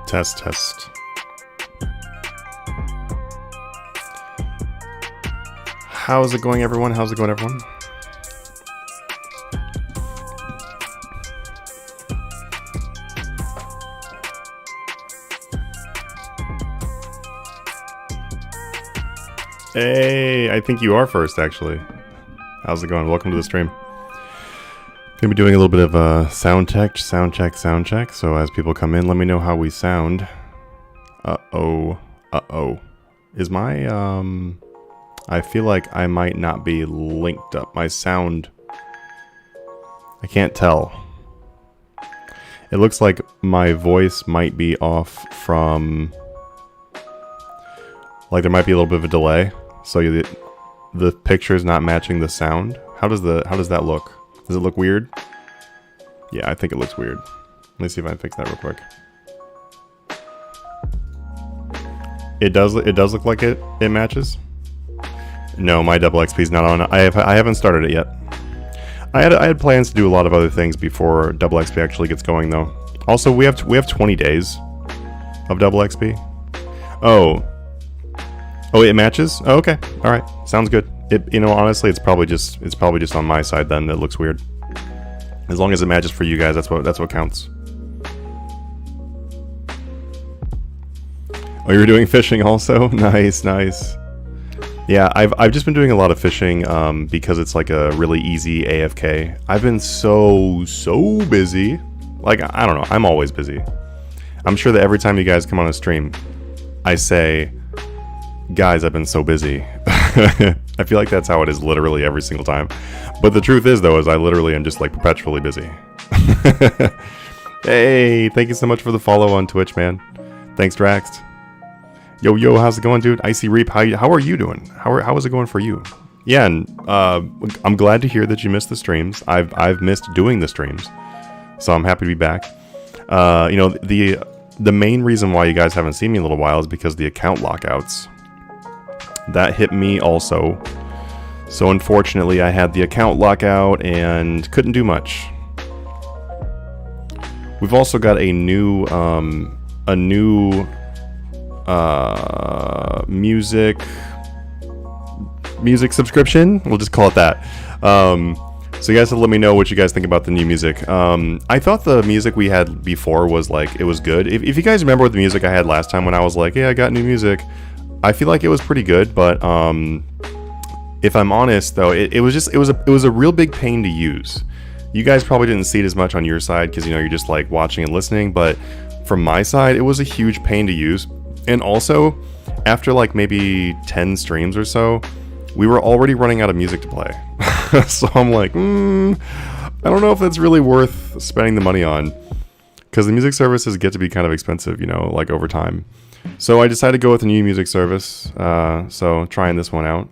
Test, test. How's it going, everyone? How's it going, everyone? Hey, I think you are first, actually. How's it going? Welcome to the stream. Gonna be doing a little bit of sound check. So as people come in, let me know how we sound. Uh-oh. Is my, I feel like I might not be linked up. My sound, I can't tell. It looks like my voice might be off from, like there might be a little bit of a delay. So the picture is not matching the sound. How does that look? Does it look weird? Yeah, I think it looks weird. Let me see if I can fix that real quick. It does look like it matches. No, my double XP is not on. I haven't started it yet. I had plans to do a lot of other things before double XP actually gets going though. Also, we have 20 days of double XP. Oh, it matches? Oh, okay. All right. Sounds good. Honestly, it's probably just on my side then that looks weird. As long as it matches for you guys, that's what counts. Oh, you're doing fishing also? Nice. Yeah, I've just been doing a lot of fishing because it's like a really easy AFK. I've been so busy. Like, I don't know, I'm always busy. I'm sure that every time you guys come on a stream, I say, guys, I've been so busy. I feel like that's how it is literally every single time. But the truth is, though, is I literally am just like perpetually busy. Hey, thank you so much for the follow on Twitch, man. Thanks, Drax. Yo, how's it going, dude? Icy Reap, how are you doing? How is it going for you? Yeah, and I'm glad to hear that you missed the streams. I've missed doing the streams, so I'm happy to be back. The main reason why you guys haven't seen me in a little while is because the account lockouts. That hit me also. So unfortunately, I had the account lockout and couldn't do much. We've also got a new music subscription. We'll just call it that. So you guys have to let me know what you guys think about the new music. I thought the music we had before was like, it was good. If you guys remember what the music I had last time when I was like, yeah, I got new music, I feel like it was pretty good, but if I'm honest though, it was a real big pain to use. You guys probably didn't see it as much on your side because you're just like watching and listening, but from my side, it was a huge pain to use. And also, after like maybe 10 streams or so, we were already running out of music to play. So I'm like, I don't know if that's really worth spending the money on, because the music services get to be kind of expensive, like over time. So I decided to go with a new music service. So trying this one out.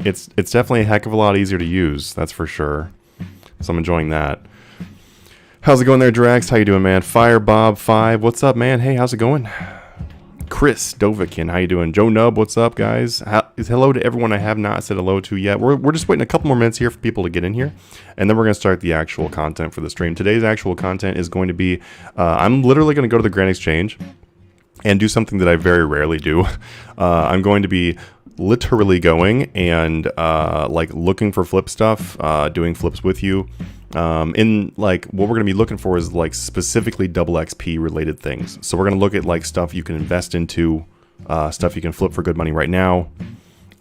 It's definitely a heck of a lot easier to use, that's for sure. So I'm enjoying that. How's it going there, Drax? How you doing, man? Firebob5, what's up, man? Hey, how's it going? Chris Dovikin, how you doing? Joe Nub, what's up, guys? Hello to everyone I have not said hello to yet. We're just waiting a couple more minutes here for people to get in here, and then we're going to start the actual content for the stream. Today's actual content is going to be, I'm literally going to go to the Grand Exchange and do something that I very rarely do. I'm going to be literally going and like looking for flip stuff, doing flips with you. In like what we're going to be looking for is like specifically double XP related things. So we're going to look at like stuff you can invest into, stuff you can flip for good money right now.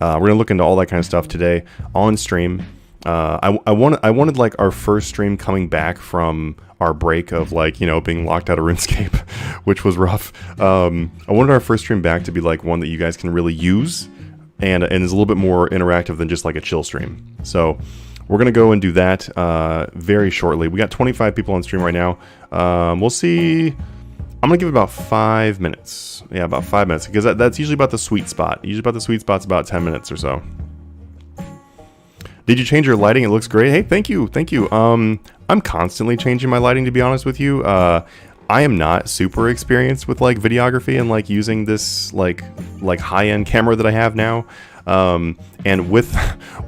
We're going to look into all that kind of stuff today on stream. I wanted like our first stream coming back from our break of like, being locked out of RuneScape, which was rough. I wanted our first stream back to be like one that you guys can really use and is a little bit more interactive than just like a chill stream. So we're going to go and do that very shortly. We got 25 people on stream right now. We'll see. I'm going to give it about 5 minutes. Yeah, about 5 minutes, because that's usually about the sweet spot. Usually about the sweet spot's about 10 minutes or so. Did you change your lighting? It looks great. Hey, thank you. I'm constantly changing my lighting, to be honest with you. I am not super experienced with like videography and like using this like high-end camera that I have now. And with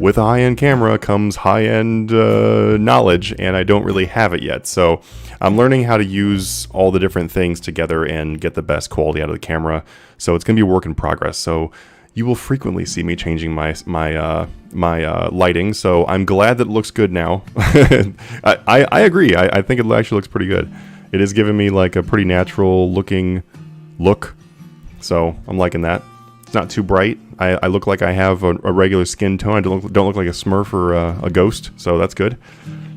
with a high-end camera comes high-end knowledge, and I don't really have it yet. So I'm learning how to use all the different things together and get the best quality out of the camera. So it's going to be a work in progress. So you will frequently see me changing my lighting. So I'm glad that it looks good now. I agree. I think it actually looks pretty good. It is giving me like a pretty natural looking look. So I'm liking that. It's not too bright. I look like I have a regular skin tone. I don't look like a Smurf or a ghost. So that's good.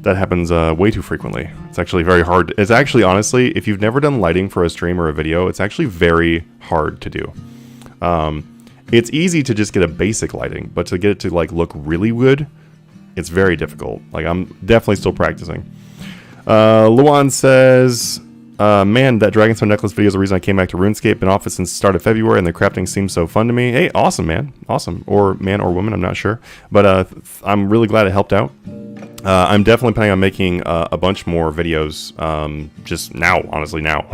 That happens way too frequently. It's actually very hard. It's actually, honestly, if you've never done lighting for a stream or a video, it's actually very hard to do. It's easy to just get a basic lighting, but to get it to like look really good, it's very difficult. Like, I'm definitely still practicing. Luan says, man, that Dragonstone necklace video is the reason I came back to RuneScape. Been off it since the start of February, and the crafting seems so fun to me. Hey, awesome, man. Awesome. Or man or woman, I'm not sure. But I'm really glad it helped out. I'm definitely planning on making a bunch more videos just now, honestly, now.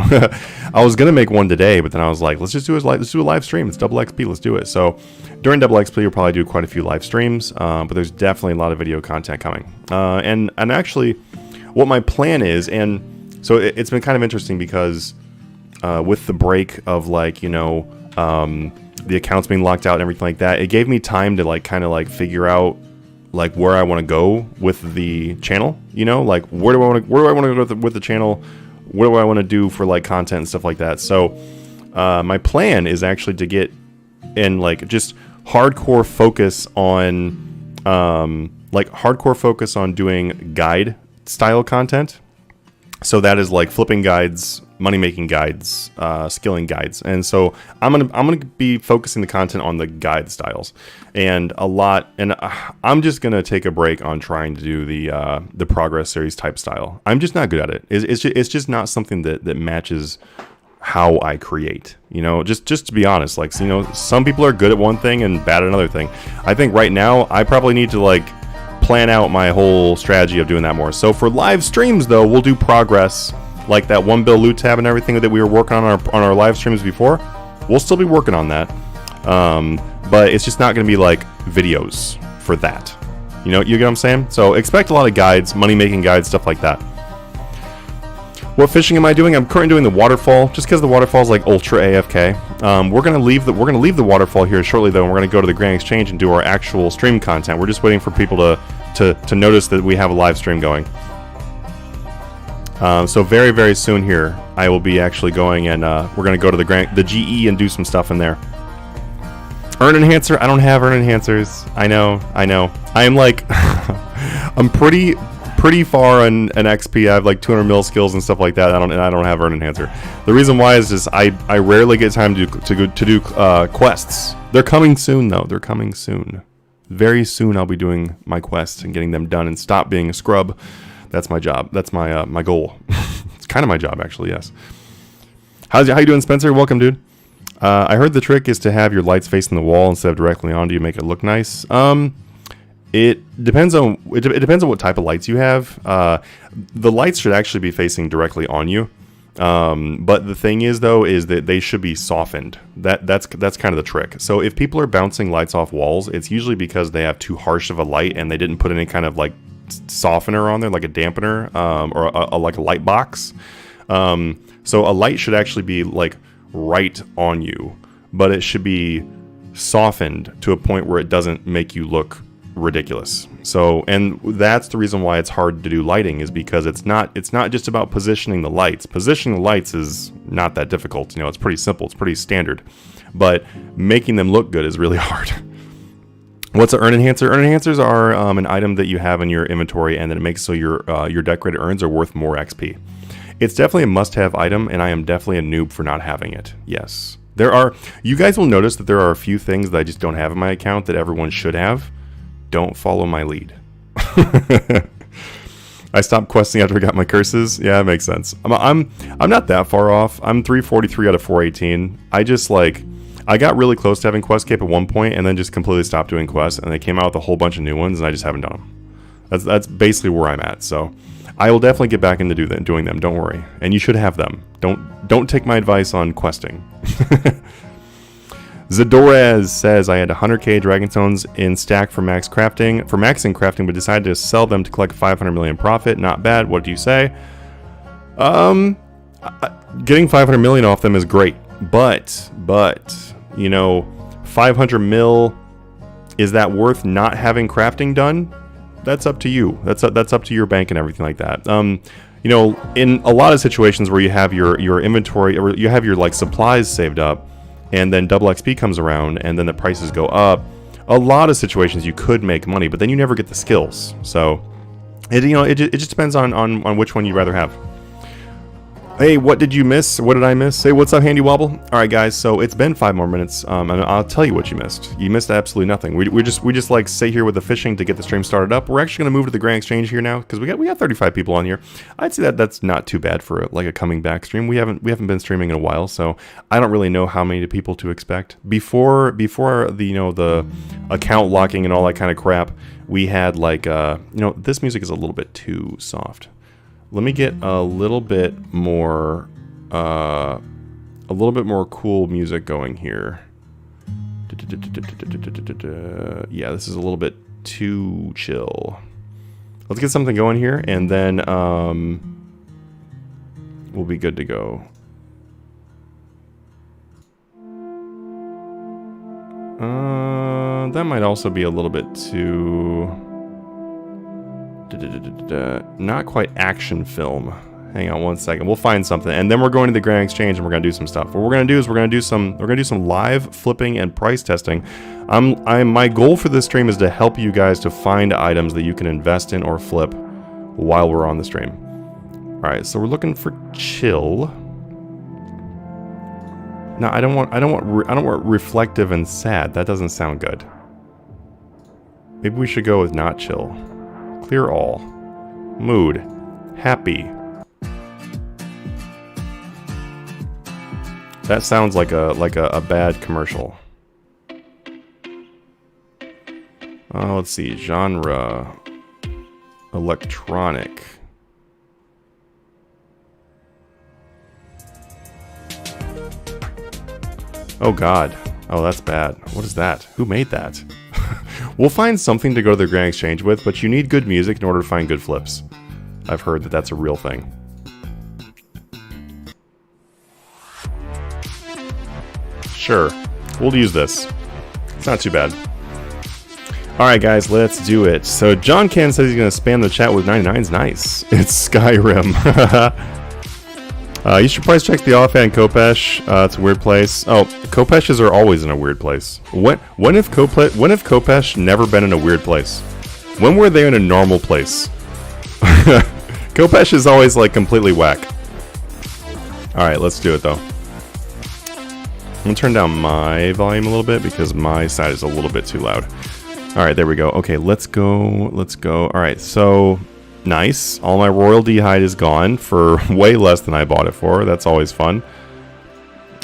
I was going to make one today, but then I was like, let's do a live stream. It's double XP. Let's do it. So during double XP, we'll probably do quite a few live streams, but there's definitely a lot of video content coming. And actually, what my plan is, and so it's been kind of interesting because with the break of like, you know, the accounts being locked out and everything like that, it gave me time to like kind of like figure out like where I want to go with the channel, you know, like where do I want to go with the channel? What do I want to do for like content and stuff like that? So my plan is actually to get in like just hardcore focus on doing guide style content. So that is like flipping guides, money making guides, skilling guides, and so I'm gonna be focusing the content on the guide styles, and a lot. And I'm just gonna take a break on trying to do the progress series type style. I'm just not good at it. It's just not something that matches how I create. You know, just to be honest, like, you know, some people are good at one thing and bad at another thing. I think right now I probably need to like plan out my whole strategy of doing that more. So for live streams though, we'll do progress, like that one bill loot tab and everything that we were working on our live streams before. We'll still be working on that, but it's just not going to be like videos for that. You know, you get what I'm saying? So expect a lot of guides, money making guides, stuff like that. What fishing am I doing? I'm currently doing the waterfall, just because the waterfall is like ultra AFK. We're gonna leave the waterfall here shortly though, and we're gonna go to the Grand Exchange and do our actual stream content. We're just waiting for people to notice that we have a live stream going. So very, very soon here, I will be actually going, and we're gonna go to the GE and do some stuff in there. Earn enhancer? I don't have earn enhancers. I know. I am like, I'm pretty far on an XP. I have like 200 mil skills and stuff like that. I don't have earn enhancer. The reason why is just I rarely get time to do quests. They're coming soon though. They're coming soon. Very soon I'll be doing my quests and getting them done and stop being a scrub. That's my job. That's my my goal. It's kind of my job actually. Yes. How you doing, Spencer? Welcome, dude. I heard the trick is to have your lights facing the wall instead of directly onto you, make it look nice. It depends on what type of lights you have. The lights should actually be facing directly on you. But the thing is though, is that they should be softened. That's kind of the trick. So if people are bouncing lights off walls, it's usually because they have too harsh of a light and they didn't put any kind of like softener on there, like a dampener, or like a light box. So a light should actually be like right on you, but it should be softened to a point where it doesn't make you look ridiculous. So, and that's the reason why it's hard to do lighting, is because it's not just about positioning the lights. Positioning the lights is not that difficult. You know, it's pretty simple. It's pretty standard. But making them look good is really hard. What's an earn enhancer? Earn enhancers are an item that you have in your inventory, and then it makes so your decorated urns are worth more XP. It's definitely a must-have item, and I am definitely a noob for not having it. Yes. You guys will notice that there are a few things that I just don't have in my account that everyone should have. Don't follow my lead. I stopped questing after I got my curses. Yeah, that makes sense. I'm not that far off. I'm 343 out of 418. I got really close to having quest cape at one point, and then just completely stopped doing quests, and they came out with a whole bunch of new ones, and I just haven't done them. That's basically where I'm at. So I will definitely get back into doing them. Don't worry, and you should have them. Don't take my advice on questing. Zadorez says, I had 100k Dragonstones in stack for maxing crafting, but decided to sell them to collect 500 million profit. Not bad. What do you say? Getting 500 million off them is great, but you know, 500 mil, is that worth not having crafting done? That's up to you. That's up to your bank and everything like that. You know, in a lot of situations where you have your inventory, or you have your like supplies saved up, and then double XP comes around, and then the prices go up. A lot of situations you could make money, but then you never get the skills. So, it just depends on which one you'd rather have. Hey, what did you miss? What did I miss? Hey, what's up, Handy Wobble? All right, guys. So it's been 5 more minutes, and I'll tell you what you missed. You missed absolutely nothing. We just like sit here with the fishing to get the stream started up. We're actually gonna move to the Grand Exchange here now because we got 35 people on here. I'd say that's not too bad for like a coming back stream. We haven't been streaming in a while, so I don't really know how many people to expect. Before the the account locking and all that kind of crap, we had like this music is a little bit too soft. Let me get a little bit more cool music going here. Yeah, this is a little bit too chill. Let's get something going here, and then we'll be good to go. That might also be a little bit too... not quite action film. Hang on one second. We'll find something, and then we're going to the Grand Exchange, and we're gonna do some stuff. What we're gonna do is we're gonna do some live flipping and price testing. My goal for this stream is to help you guys to find items that you can invest in or flip while we're on the stream. All right, so we're looking for chill. No, I don't want reflective and sad. That doesn't sound good. Maybe we should go with not chill. Clear all. Mood. Happy. That sounds like a bad commercial. Let's see. Genre. Electronic. Oh God. Oh, that's bad. What is that? Who made that? We'll find something to go to the Grand Exchange with, but you need good music in order to find good flips. I've heard that that's a real thing. Sure, we'll use this. It's not too bad. Alright guys, let's do it. So John Ken says he's going to spam the chat with 99's nice. It's Skyrim. You should price check the offhand Kopesh. It's a weird place. Oh, Kopeshes are always in a weird place. When have Kopesh never been in a weird place? When were they in a normal place? Kopesh is always like completely whack. Alright, let's do it though. I'm gonna turn down my volume a little bit because my side is a little bit too loud. Alright, there we go. Okay, let's go. Alright, so... nice. All my Royal D-Hide is gone for way less than I bought it for. That's always fun.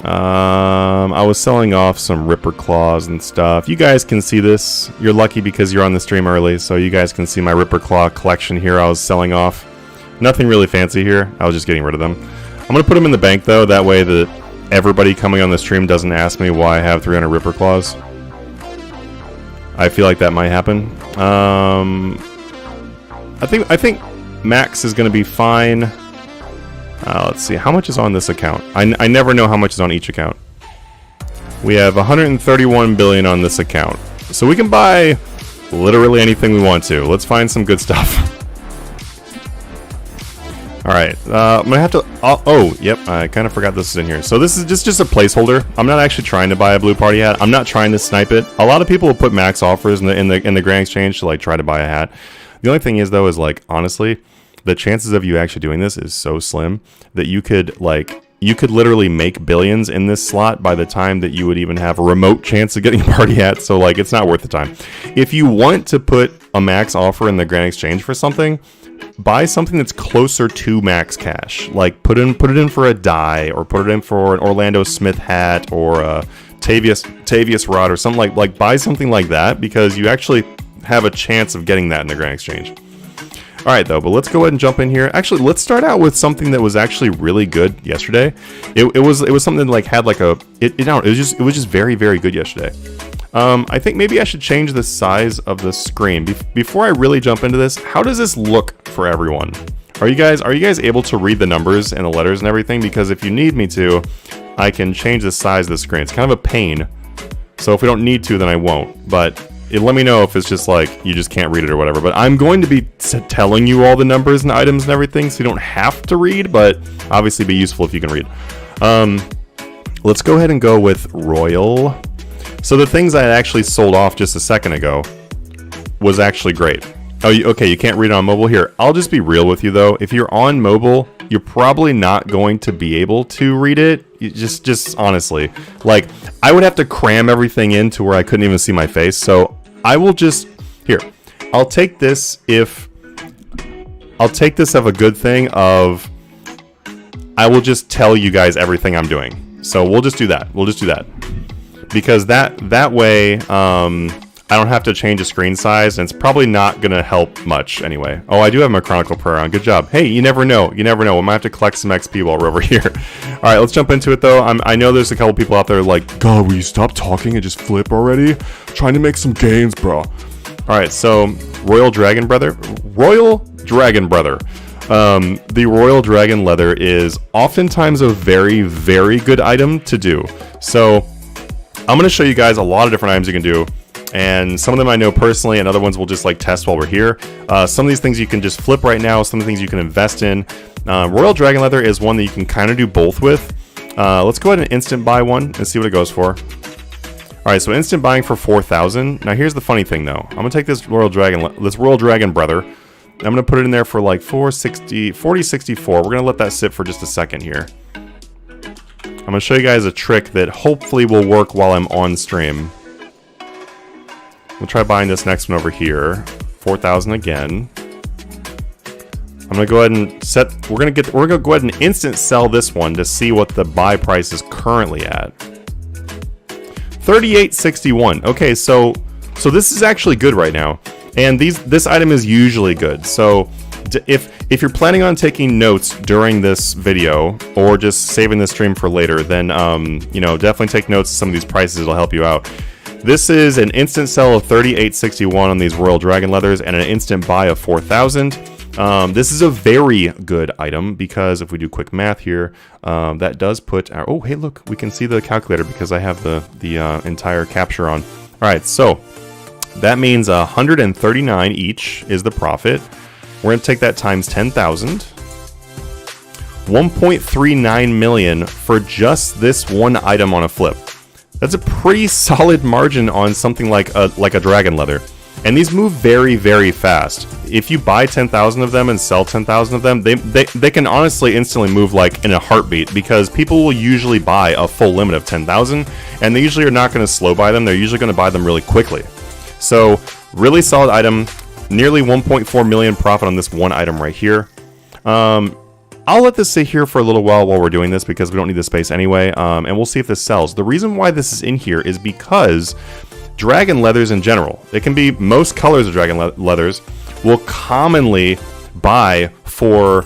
I was selling off some Ripper Claws and stuff. You guys can see this. You're lucky because you're on the stream early, so you guys can see my Ripper Claw collection here I was selling off. Nothing really fancy here. I was just getting rid of them. I'm going to put them in the bank, though. That way that everybody coming on the stream doesn't ask me why I have 300 Ripper Claws. I feel like that might happen. I think Max is going to be fine. Let's see. How much is on this account? I never know how much is on each account. We have 131 billion on this account. So we can buy literally anything we want to. Let's find some good stuff. Alright. I'm going to have to... oh, yep. I kind of forgot this is in here. So this is just a placeholder. I'm not actually trying to buy a blue party hat. I'm not trying to snipe it. A lot of people will put max offers in the Grand Exchange to like try to buy a hat. The only thing is, though, is like, honestly, the chances of you actually doing this is so slim that you could literally make billions in this slot by the time that you would even have a remote chance of getting a party hat. So, like, it's not worth the time. If you want to put a max offer in the Grand Exchange for something, buy something that's closer to max cash. Like, put it in for a die, or put it in for an Orlando Smith hat, or a Tavius rod, or something like buy something like that, because you actually have a chance of getting that in the Grand Exchange. All right, though, but let's go ahead and jump in here. Actually, let's start out with something that was actually really good yesterday. It was something that like had like a it was just very, very good yesterday. I think maybe I should change the size of the screen before I really jump into this. How does this look for everyone? Are you guys able to read the numbers and the letters and everything? Because if you need me to, I can change the size of the screen. It's kind of a pain. So if we don't need to, then I won't. But let me know if it's just like you just can't read it or whatever. But I'm going to be telling you all the numbers and items and everything, so you don't have to read, but obviously be useful if you can read. Let's go ahead and go with Royal. So the things I actually sold off just a second ago was actually great. Oh, okay, you can't read it on mobile. Here, I'll just be real with you though. If you're on mobile, you're probably not going to be able to read it. You just honestly, like I would have to cram everything in to where I couldn't even see my face. So I will just, here, I'll take this of a good thing of, I will just tell you guys everything I'm doing. So we'll just do that. Because that way, I don't have to change the screen size, and it's probably not going to help much anyway. Oh, I do have my Chronicle Prayer on. Good job. Hey, you never know. We might have to collect some XP while we're over here. All right, let's jump into it, though. I know there's a couple people out there like, God, will you stop talking and just flip already? Trying to make some gains, bro. All right, so Royal Dragon Brother. The Royal Dragon Leather is oftentimes a very, very good item to do. So I'm going to show you guys a lot of different items you can do, and some of them I know personally, and other ones we'll just like test while we're here. Some of these things you can just flip right now, some of the things you can invest in. Royal Dragon Leather is one that you can kind of do both with. Let's go ahead and instant buy one and see what it goes for. Alright, so instant buying for 4,000. Now here's the funny thing though. I'm going to take this Royal Dragon Brother. I'm going to put it in there for like 4064. We're going to let that sit for just a second here. I'm going to show you guys a trick that hopefully will work while I'm on stream. We'll try buying this next one over here. 4,000 again. I'm going to go ahead and set... We're going to go ahead and instant sell this one to see what the buy price is currently at. 38.61. Okay, so this is actually good right now. And this item is usually good. So if you're planning on taking notes during this video or just saving the stream for later, then definitely take notes of some of these prices. It'll help you out. This is an instant sell of 38.61 on these Royal Dragon Leathers and an instant buy of 4,000. This is a very good item because if we do quick math here, that does put our... Oh, hey, look, we can see the calculator because I have the entire capture on. All right, so that means 139 each is the profit. We're going to take that times 10,000. 1.39 million for just this one item on a flip. That's a pretty solid margin on something like a dragon leather. And these move very, very fast. If you buy 10,000 of them and sell 10,000 of them, they can honestly instantly move like in a heartbeat, because people will usually buy a full limit of 10,000, and they usually are not going to slow buy them. They're usually going to buy them really quickly. So really solid item. Nearly 1.4 million profit on this one item right here. I'll let this sit here for a little while we're doing this because we don't need the space anyway, and we'll see if this sells. The reason why this is in here is because dragon leathers in general, it can be most colors of dragon leathers, will commonly buy for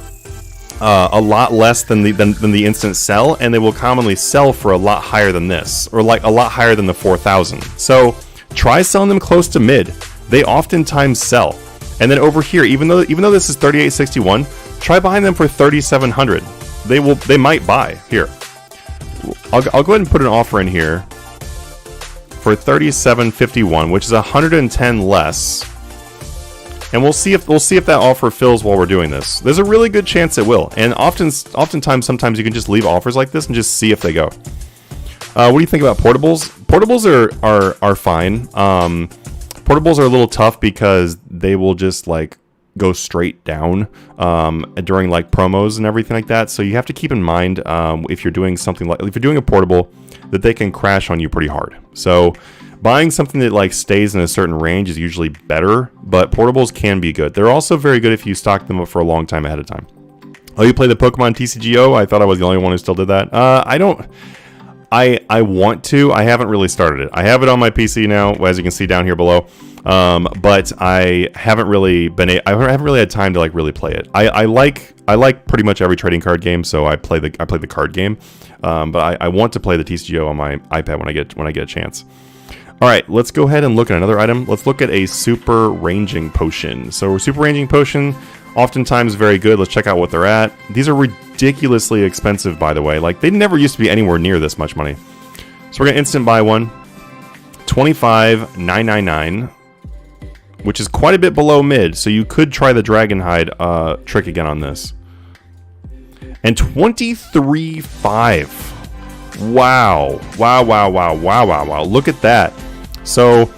a lot less than the instant sell, and they will commonly sell for a lot higher than this, or like a lot higher than the 4,000. So try selling them close to mid. They oftentimes sell. And then over here, even though this is 38.61, try buying them for 3,700. They might buy. Here, I'll go ahead and put an offer in here for 37.51, which is 110 less. And we'll see if that offer fills while we're doing this. There's a really good chance it will. And sometimes you can just leave offers like this and just see if they go. What do you think about portables? Portables are fine. Portables are a little tough because they will just like go straight down during like promos and everything like that. So you have to keep in mind if you're doing something like, if you're doing a portable, that they can crash on you pretty hard. So buying something that like stays in a certain range is usually better, but portables can be good. They're also very good if you stock them up for a long time ahead of time. Oh, you play the Pokemon TCGO? I thought I was the only one who still did that. I don't. I want to. I haven't really started it. I have it on my PC now, as you can see down here below. But I haven't really had time to like really play it. I like pretty much every trading card game, so I play the card game. But I want to play the TCGO on my iPad when I get a chance. All right, let's go ahead and look at another item. Let's look at a super ranging potion. So super ranging potion, oftentimes very good. Let's check out what they're at. These are ridiculously expensive, by the way. Like, they never used to be anywhere near this much money. So we're gonna instant buy one. 25,999, which is quite a bit below mid. So you could try the dragon hide trick again on this. And 23.5. Wow. Look at that. So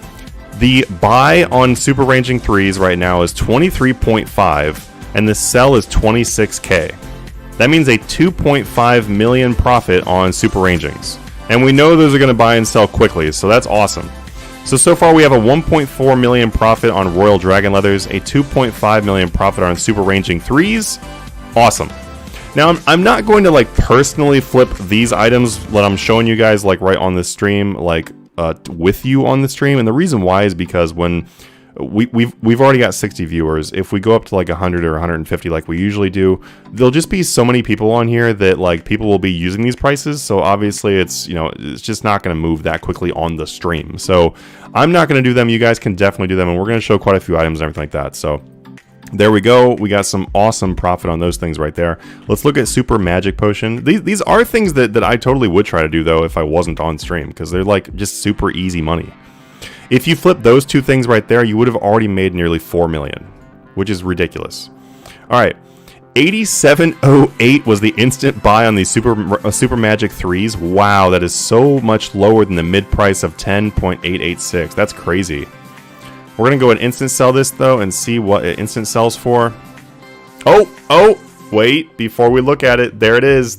the buy on super ranging 3s right now is 23.5 and the sell is 26k. That means a 2.5 million profit on super rangings. And we know those are going to buy and sell quickly, so that's awesome. So far we have a 1.4 million profit on Royal Dragon Leathers, a 2.5 million profit on super ranging 3s. Awesome. Now, I'm not going to like personally flip these items that I'm showing you guys like right on the stream, like with you on the stream. And the reason why is because when we've already got 60 viewers. If we go up to like 100 or 150 like we usually do, there'll just be so many people on here that like people will be using these prices. So obviously it's, you know, it's just not going to move that quickly on the stream. So I'm not going to do them. You guys can definitely do them. And we're going to show quite a few items and everything like that. So there we go. We got some awesome profit on those things right there. Let's look at Super Magic Potion. These are things that I totally would try to do though if I wasn't on stream, because they're like just super easy money. If you flip those two things right there, you would have already made nearly 4 million, which is ridiculous. All right, 87.08 was the instant buy on these Super Magic 3s. Wow, that is so much lower than the mid price of 10.886. That's crazy. We're gonna go and instant sell this though and see what it instant sells for. Oh, wait, before we look at it, there it is.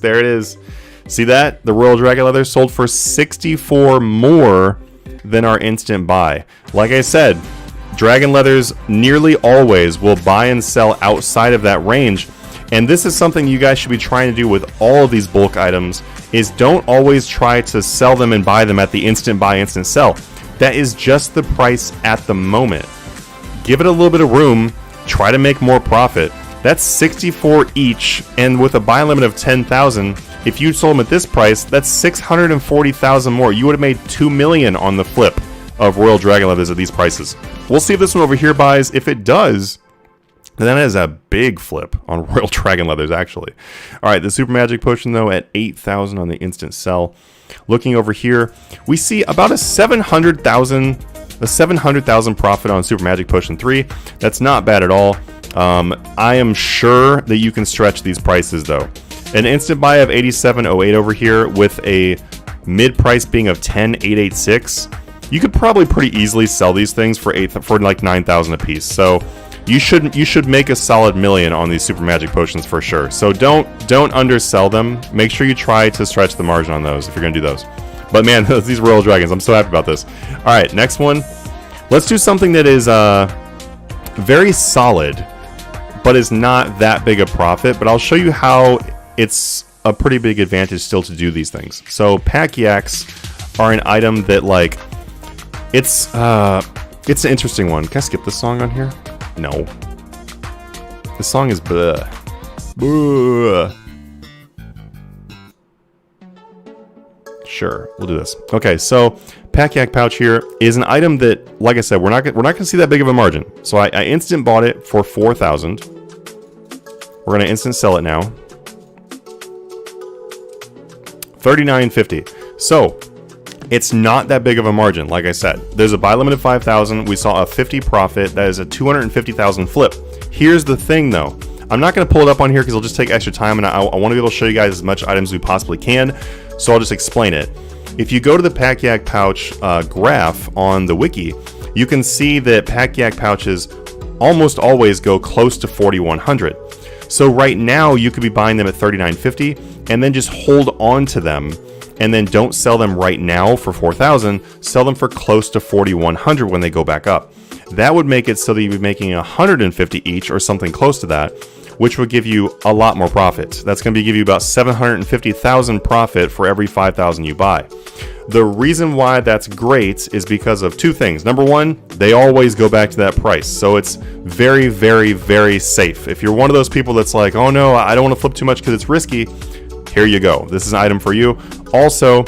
See that? The Royal Dragon Leather sold for 64 more than our instant buy. Like I said, Dragon Leathers nearly always will buy and sell outside of that range. And this is something you guys should be trying to do with all of these bulk items, is don't always try to sell them and buy them at the instant buy, instant sell. That is just the price at the moment. Give it a little bit of room, try to make more profit. That's 64 each, and with a buy limit of 10,000, if you sold them at this price, that's 640,000 more. You would have made 2 million on the flip of Royal Dragon Leathers at these prices. We'll see if this one over here buys. If it does, then that is a big flip on Royal Dragon Leathers, actually. All right, the Super Magic Potion, though, at 8,000 on the instant sell. Looking over here, we see about a 700,000 profit on Super Magic Potion 3. That's not bad at all. I am sure that you can stretch these prices, though. An instant buy of 87.08 over here with a mid price being of 10.886. You could probably pretty easily sell these things for like 9,000 a piece. So you should make a solid million on these Super Magic Potions for sure. So don't undersell them. Make sure you try to stretch the margin on those if you're gonna do those. But man, these Royal Dragons, I'm so happy about this. All right, next one. Let's do something that is very solid, but is not that big a profit. But I'll show you how it's a pretty big advantage still to do these things. So Pacquiaos are an item that like it's an interesting one. Can I skip this song on here? No. This song is bleh. Bleh. Sure, we'll do this. Okay, so Pacquiao Pouch here is an item that, like I said, we're not gonna see that big of a margin. So I instant bought it for 4,000. We're gonna instant sell it now. 39.50. So it's not that big of a margin. Like I said, there's a buy limit of 5,000. We saw a 50 profit. That is a 250,000 flip. Here's the thing though. I'm not going to pull it up on here because it'll just take extra time, and I want to be able to show you guys as much items as we possibly can. So I'll just explain it. If you go to the Pacquiao Pouch graph on the wiki, you can see that Pacquiao Pouches almost always go close to 4,100. So right now you could be buying them at 39.50 and then just hold on to them, and then don't sell them right now for 4,000. Sell them for close to 4,100 when they go back up. That would make it so that you'd be making 150 each or something close to that. which would give you a lot more profit. That's going to give you about 750,000 profit for every 5,000 you buy. The reason why that's great is because of two things. Number one, they always go back to that price. So it's very, very, very safe. If you're one of those people that's like, oh no, I don't want to flip too much because it's risky, here you go. This is an item for you. Also,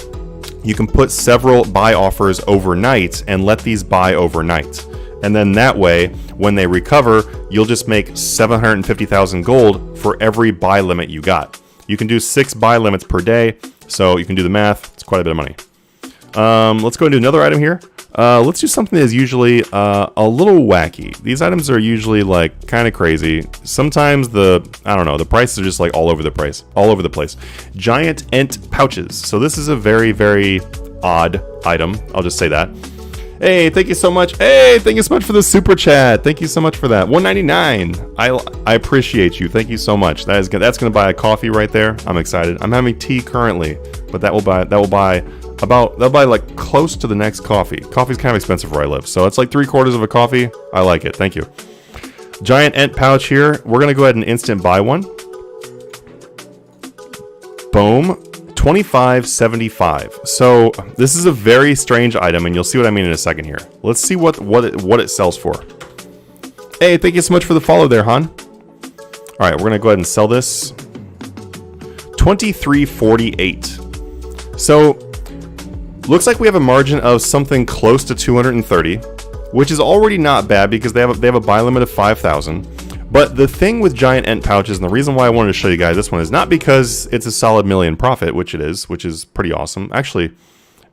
you can put several buy offers overnight and let these buy overnight. And then that way, when they recover, you'll just make 750,000 gold for every buy limit you got. You can do 6 buy limits per day, so you can do the math. It's quite a bit of money. Let's go into another item here. Let's do something that is usually a little wacky. These items are usually like kind of crazy. Sometimes the prices are just like all over the place. Giant ent pouches. So this is a very, very odd item. I'll just say that. Hey, thank you so much. Hey, thank you so much for the super chat. Thank you so much for that. $1.99. I appreciate you. Thank you so much. That's gonna buy a coffee right there. I'm excited. I'm having tea currently, but that'll buy like close to the next coffee. Coffee's kind of expensive where I live, so it's like 3/4 of a coffee. I like it. Thank you. Giant ent pouch here. We're gonna go ahead and instant buy one. Boom. 25.75. So this is a very strange item, and you'll see what I mean in a second here. Let's see what it sells for. Hey, thank you so much for the follow there, Han. All right, we're gonna go ahead and sell this. 23.48. So looks like we have a margin of something close to 230, which is already not bad because they have a buy limit of 5,000. But the thing with giant ent pouches, and the reason why I wanted to show you guys this one, is not because it's a solid million profit, which it is, which is pretty awesome. Actually,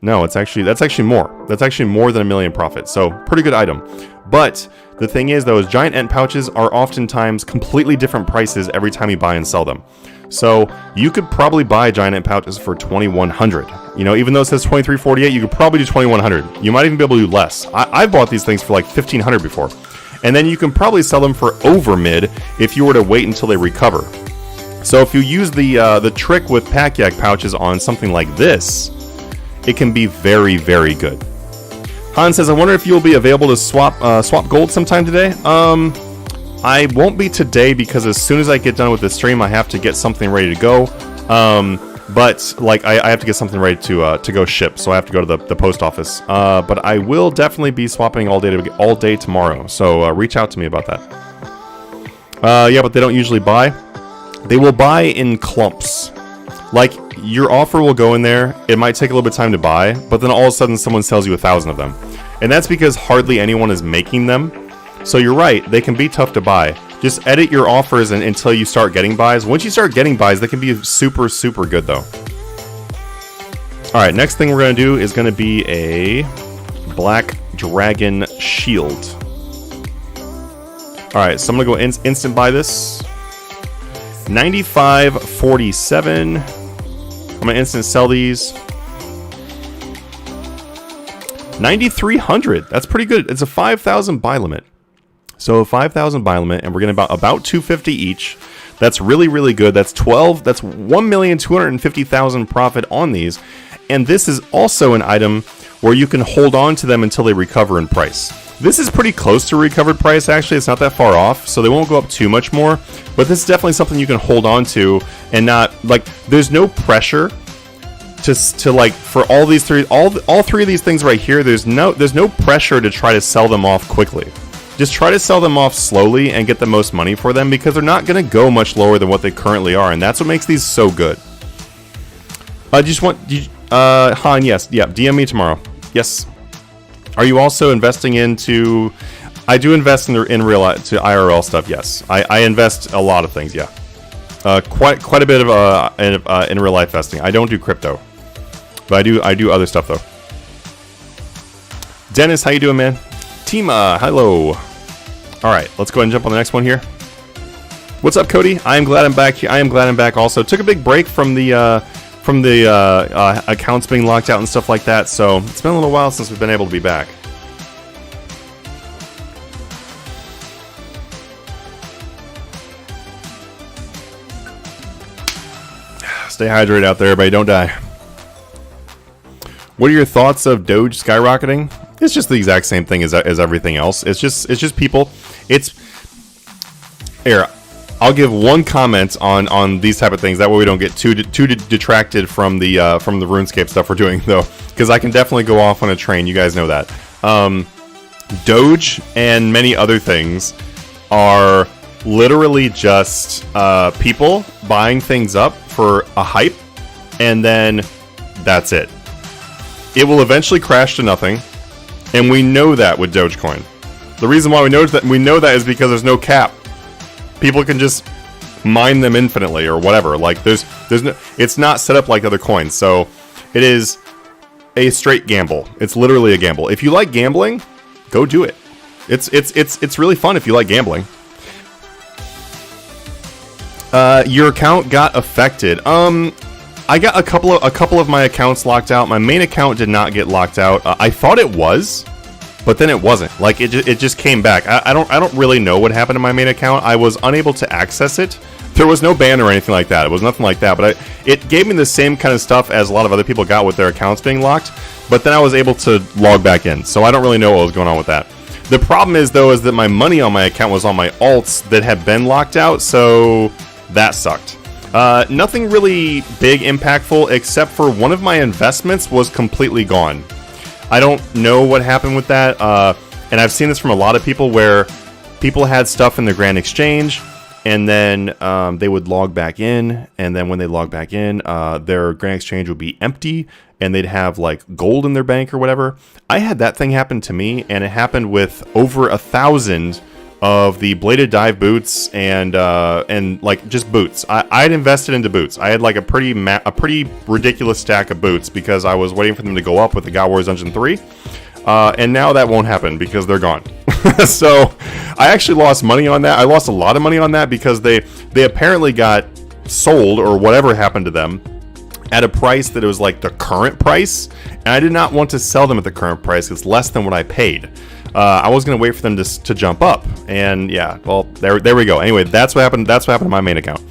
no, that's actually more. That's actually more than a million profit. So pretty good item. But the thing is, though, is giant ent pouches are oftentimes completely different prices every time you buy and sell them. So you could probably buy giant ent pouches for 2,100. You know, even though it says 23.48, you could probably do 2,100. You might even be able to do less. I've bought these things for like 1,500 before. And then you can probably sell them for over mid if you were to wait until they recover. So if you use the trick with Pacquiao pouches on something like this, it can be very, very good. Han says, I wonder if you'll be available to swap gold sometime today. I won't be today because as soon as I get done with the stream, I have to get something ready to go. But like I have to get something ready to go ship, so I have to go to the post office. But I will definitely be swapping all day tomorrow. So reach out to me about that. Yeah, but they don't usually buy. They will buy in clumps. Like your offer will go in there. It might take a little bit of time to buy, but then all of a sudden someone sells you 1,000 of them, and that's because hardly anyone is making them. So you're right, they can be tough to buy. Just edit your offers until you start getting buys. Once you start getting buys, they can be super, super good though. Alright, next thing we're going to do is going to be a Black Dragon Shield. Alright, so I'm going to go instant buy this. 95.47. I'm going to instant sell these. 9,300. That's pretty good. It's a 5,000 buy limit. So 5,000 buy limit, and we're getting about 250 each. That's really, really good. That's 1,250,000 profit on these. And this is also an item where you can hold on to them until they recover in price. This is pretty close to recovered price, actually. It's not that far off, so they won't go up too much more. But this is definitely something you can hold on to and not, like, there's no pressure to like, for all these three, all three of these things right here, there's no pressure to try to sell them off quickly. Just try to sell them off slowly and get the most money for them because they're not going to go much lower than what they currently are, and that's what makes these so good. Han, yes, yeah, DM me tomorrow. Yes. Are you also investing into? I do invest in real life to IRL stuff. Yes, I invest a lot of things. Yeah, quite a bit of in real life investing. I don't do crypto, but I do other stuff though. Dennis, how you doing, man? Tima, hello. All right, let's go ahead and jump on the next one here. What's up, Cody? I am glad I'm back here. I am glad I'm back. Also, took a big break from the accounts being locked out and stuff like that. So it's been a little while since we've been able to be back. Stay hydrated out there, everybody. Don't die. What are your thoughts of Doge skyrocketing? It's just the exact same thing as everything else. It's just people. It's here. I'll give one comment on these type of things. That way we don't get too detracted from the RuneScape stuff we're doing, though, because I can definitely go off on a train. You guys know that. Doge and many other things are literally just people buying things up for a hype, and then that's it. It will eventually crash to nothing, and we know that with Dogecoin. The reason why we know that is because there's no cap. People can just mine them infinitely or whatever. Like there's no, it's not set up like other coins. So it is a straight gamble. It's literally a gamble. If you like gambling, go do it. It's really fun if you like gambling. Your account got affected. I got a couple of my accounts locked out. My main account did not get locked out. I thought it was, but then it wasn't. Like it just came back. I don't really know what happened to my main account. I was unable to access it. There was no ban or anything like that. It was nothing like that. But it gave me the same kind of stuff as a lot of other people got with their accounts being locked. But then I was able to log back in. So I don't really know what was going on with that. The problem is though is that my money on my account was on my alts that had been locked out. So that sucked. Nothing really big impactful except for one of my investments was completely gone. I don't know what happened with that, and I've seen this from a lot of people where people had stuff in their Grand Exchange, and then they would log back in, and then when they log back in, their Grand Exchange would be empty, and they'd have like gold in their bank or whatever. I had that thing happen to me, and it happened with over 1,000 of the bladed dive boots and like just boots. I had invested into boots. I had like a pretty ridiculous stack of boots because I was waiting for them to go up with the God Wars Dungeon 3. And now that won't happen because they're gone. So I actually lost money on that. I lost a lot of money on that because they apparently got sold or whatever happened to them at a price that it was like the current price. And I did not want to sell them at the current price. It's less than what I paid. I was going to wait for them to jump up, and yeah, well, there we go. Anyway, that's what happened. That's what happened to my main account.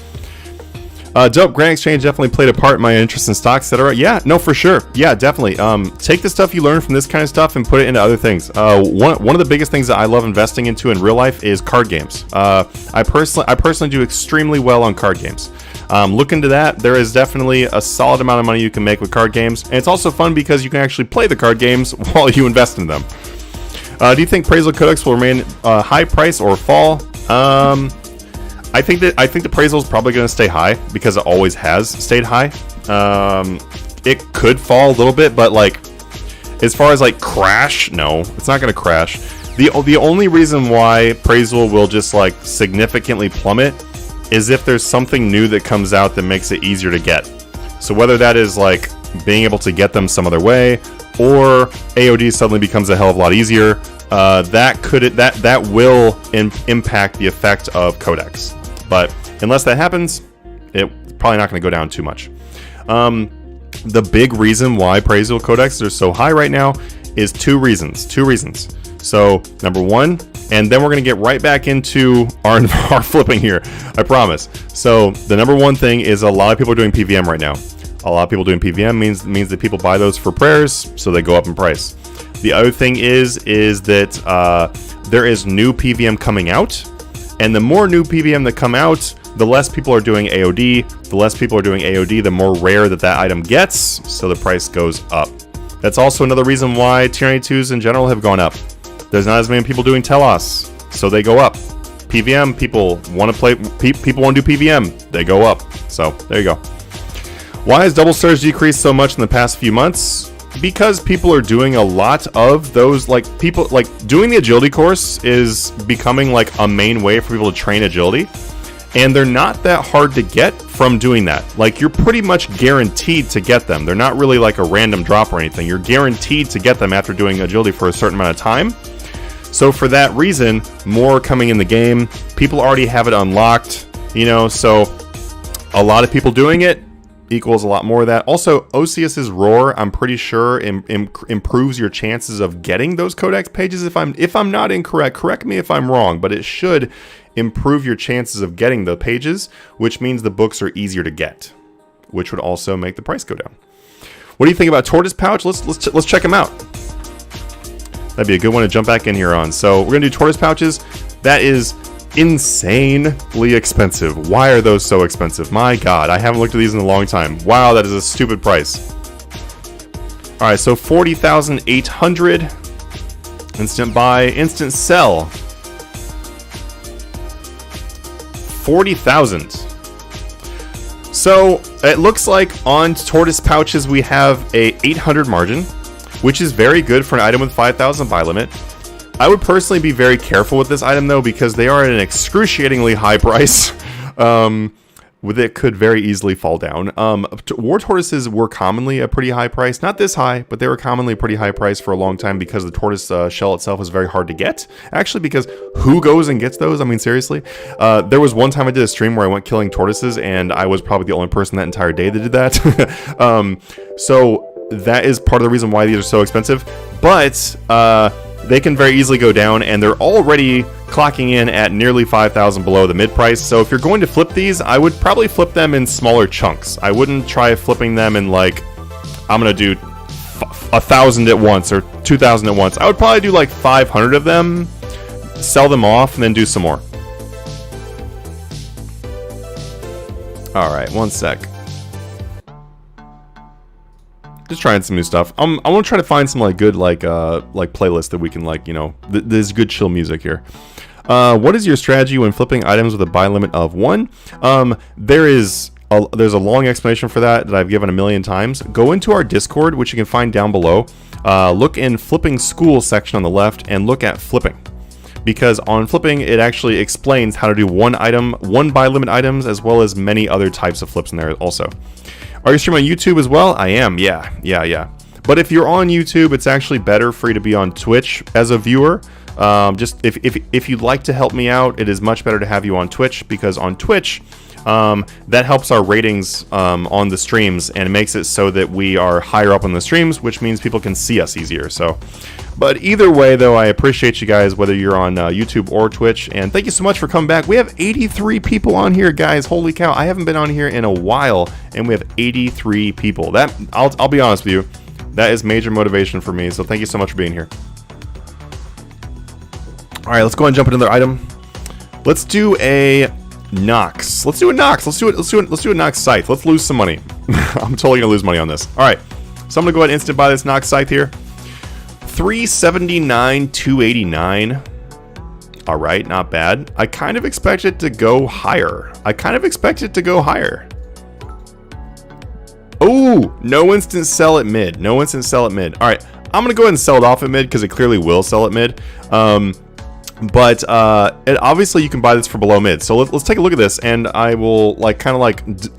Dope. Grand Exchange definitely played a part in my interest in stocks, etc. Yeah, no, for sure. Yeah, definitely. Take the stuff you learn from this kind of stuff and put it into other things. One of the biggest things that I love investing into in real life is card games. I personally do extremely well on card games. Look into that. There is definitely a solid amount of money you can make with card games, and it's also fun because you can actually play the card games while you invest in them. Do you think Pacquiao Codex will remain high price or fall? I think the Pacquiao is probably going to stay high because it always has stayed high. It could fall a little bit, but like as far as like crash, no, it's not going to crash. The only reason why Pacquiao will just like significantly plummet is if there's something new that comes out that makes it easier to get. So whether that is like being able to get them some other way, or AOD suddenly becomes a hell of a lot easier, that will impact the effect of Codex. But unless that happens, it's probably not going to go down too much. The big reason why Pacquiao Codex are so high right now is two reasons. So number one, and then we're going to get right back into our flipping here, I promise. So the number one thing is a lot of people are doing PVM right now. A lot of people doing PVM means that people buy those for prayers, so they go up in price. The other thing is that there is new PVM coming out, and the more new PVM that come out, the less people are doing AOD. The less people are doing AOD, the more rare that item gets, so the price goes up. That's also another reason why Tier 92s in general have gone up. There's not as many people doing Telos, so they go up. PVM, people want to play. People want to do PVM, they go up. So there you go. Why has double surge decreased so much in the past few months? Because people are doing a lot of those, like people like doing the agility course is becoming like a main way for people to train agility, and they're not that hard to get from doing that. Like you're pretty much guaranteed to get them. They're not really like a random drop or anything. You're guaranteed to get them after doing agility for a certain amount of time. So for that reason, more coming in the game. People already have it unlocked, so a lot of people doing it equals a lot more of that. Also, Osius's Roar, I'm pretty sure improves your chances of getting those Codex pages. If I'm not incorrect, correct me if I'm wrong, but it should improve your chances of getting the pages, which means the books are easier to get, which would also make the price go down. What do you think about Tortoise Pouch? Let's check them out. That'd be a good one to jump back in here on. So we're gonna do Tortoise Pouches. That is insanely expensive. Why are those so expensive? My god, I haven't looked at these in a long time. Wow, that is a stupid price. Alright, so 40,800. Instant buy, instant sell. 40,000. So it looks like on tortoise pouches we have a 800 margin, which is very good for an item with 5,000 buy limit. I would personally be very careful with this item though, because they are at an excruciatingly high price. It could very easily fall down. War tortoises were commonly a pretty high price. Not this high, but they were commonly a pretty high price for a long time because the tortoise shell itself was very hard to get. Actually, because who goes and gets those? I mean, seriously. There was one time I did a stream where I went killing tortoises, and I was probably the only person that entire day that did that. So that is part of the reason why these are so expensive. But they can very easily go down, and they're already clocking in at nearly 5,000 below the mid price. So if you're going to flip these, I would probably flip them in smaller chunks. I wouldn't try flipping them in like, I'm gonna do 1,000 at once or 2,000 at once. I would probably do like 500 of them, sell them off, and then do some more. All right, one sec. Just trying some new stuff. I want to try to find some like good like playlist that we can like, you know, there's good chill music here. What is your strategy when flipping items with a buy limit of 1? There's a long explanation for that I've given a million times. Go into our Discord, which you can find down below. Look in flipping school section on the left and look at flipping. Because on flipping, it actually explains how to do one buy limit items, as well as many other types of flips in there also. Are you streaming on YouTube as well? I am, yeah. But if you're on YouTube, it's actually better for you to be on Twitch as a viewer. Just if you'd like to help me out, it is much better to have you on Twitch, because on Twitch, that helps our ratings on the streams, and it makes it so that we are higher up on the streams, which means people can see us easier. So, but either way, though, I appreciate you guys, whether you're on YouTube or Twitch, and thank you so much for coming back. We have 83 people on here, guys. Holy cow! I haven't been on here in a while, and we have 83 people. That I'll be honest with you, that is major motivation for me. So thank you so much for being here. All right, let's go and jump into another item. Let's do a Nox. Let's do a Nox. Let's do a Nox scythe. Let's lose some money. I'm totally gonna lose money on this. All right, so I'm gonna go ahead and instant buy this Nox scythe here. 379, 289. All right, not bad. I kind of expect it to go higher. Oh, no instant sell at mid. All right, I'm gonna go ahead and sell it off at mid because it clearly will sell at mid. But obviously you can buy this for below mid. So let's take a look at this, and I will kind of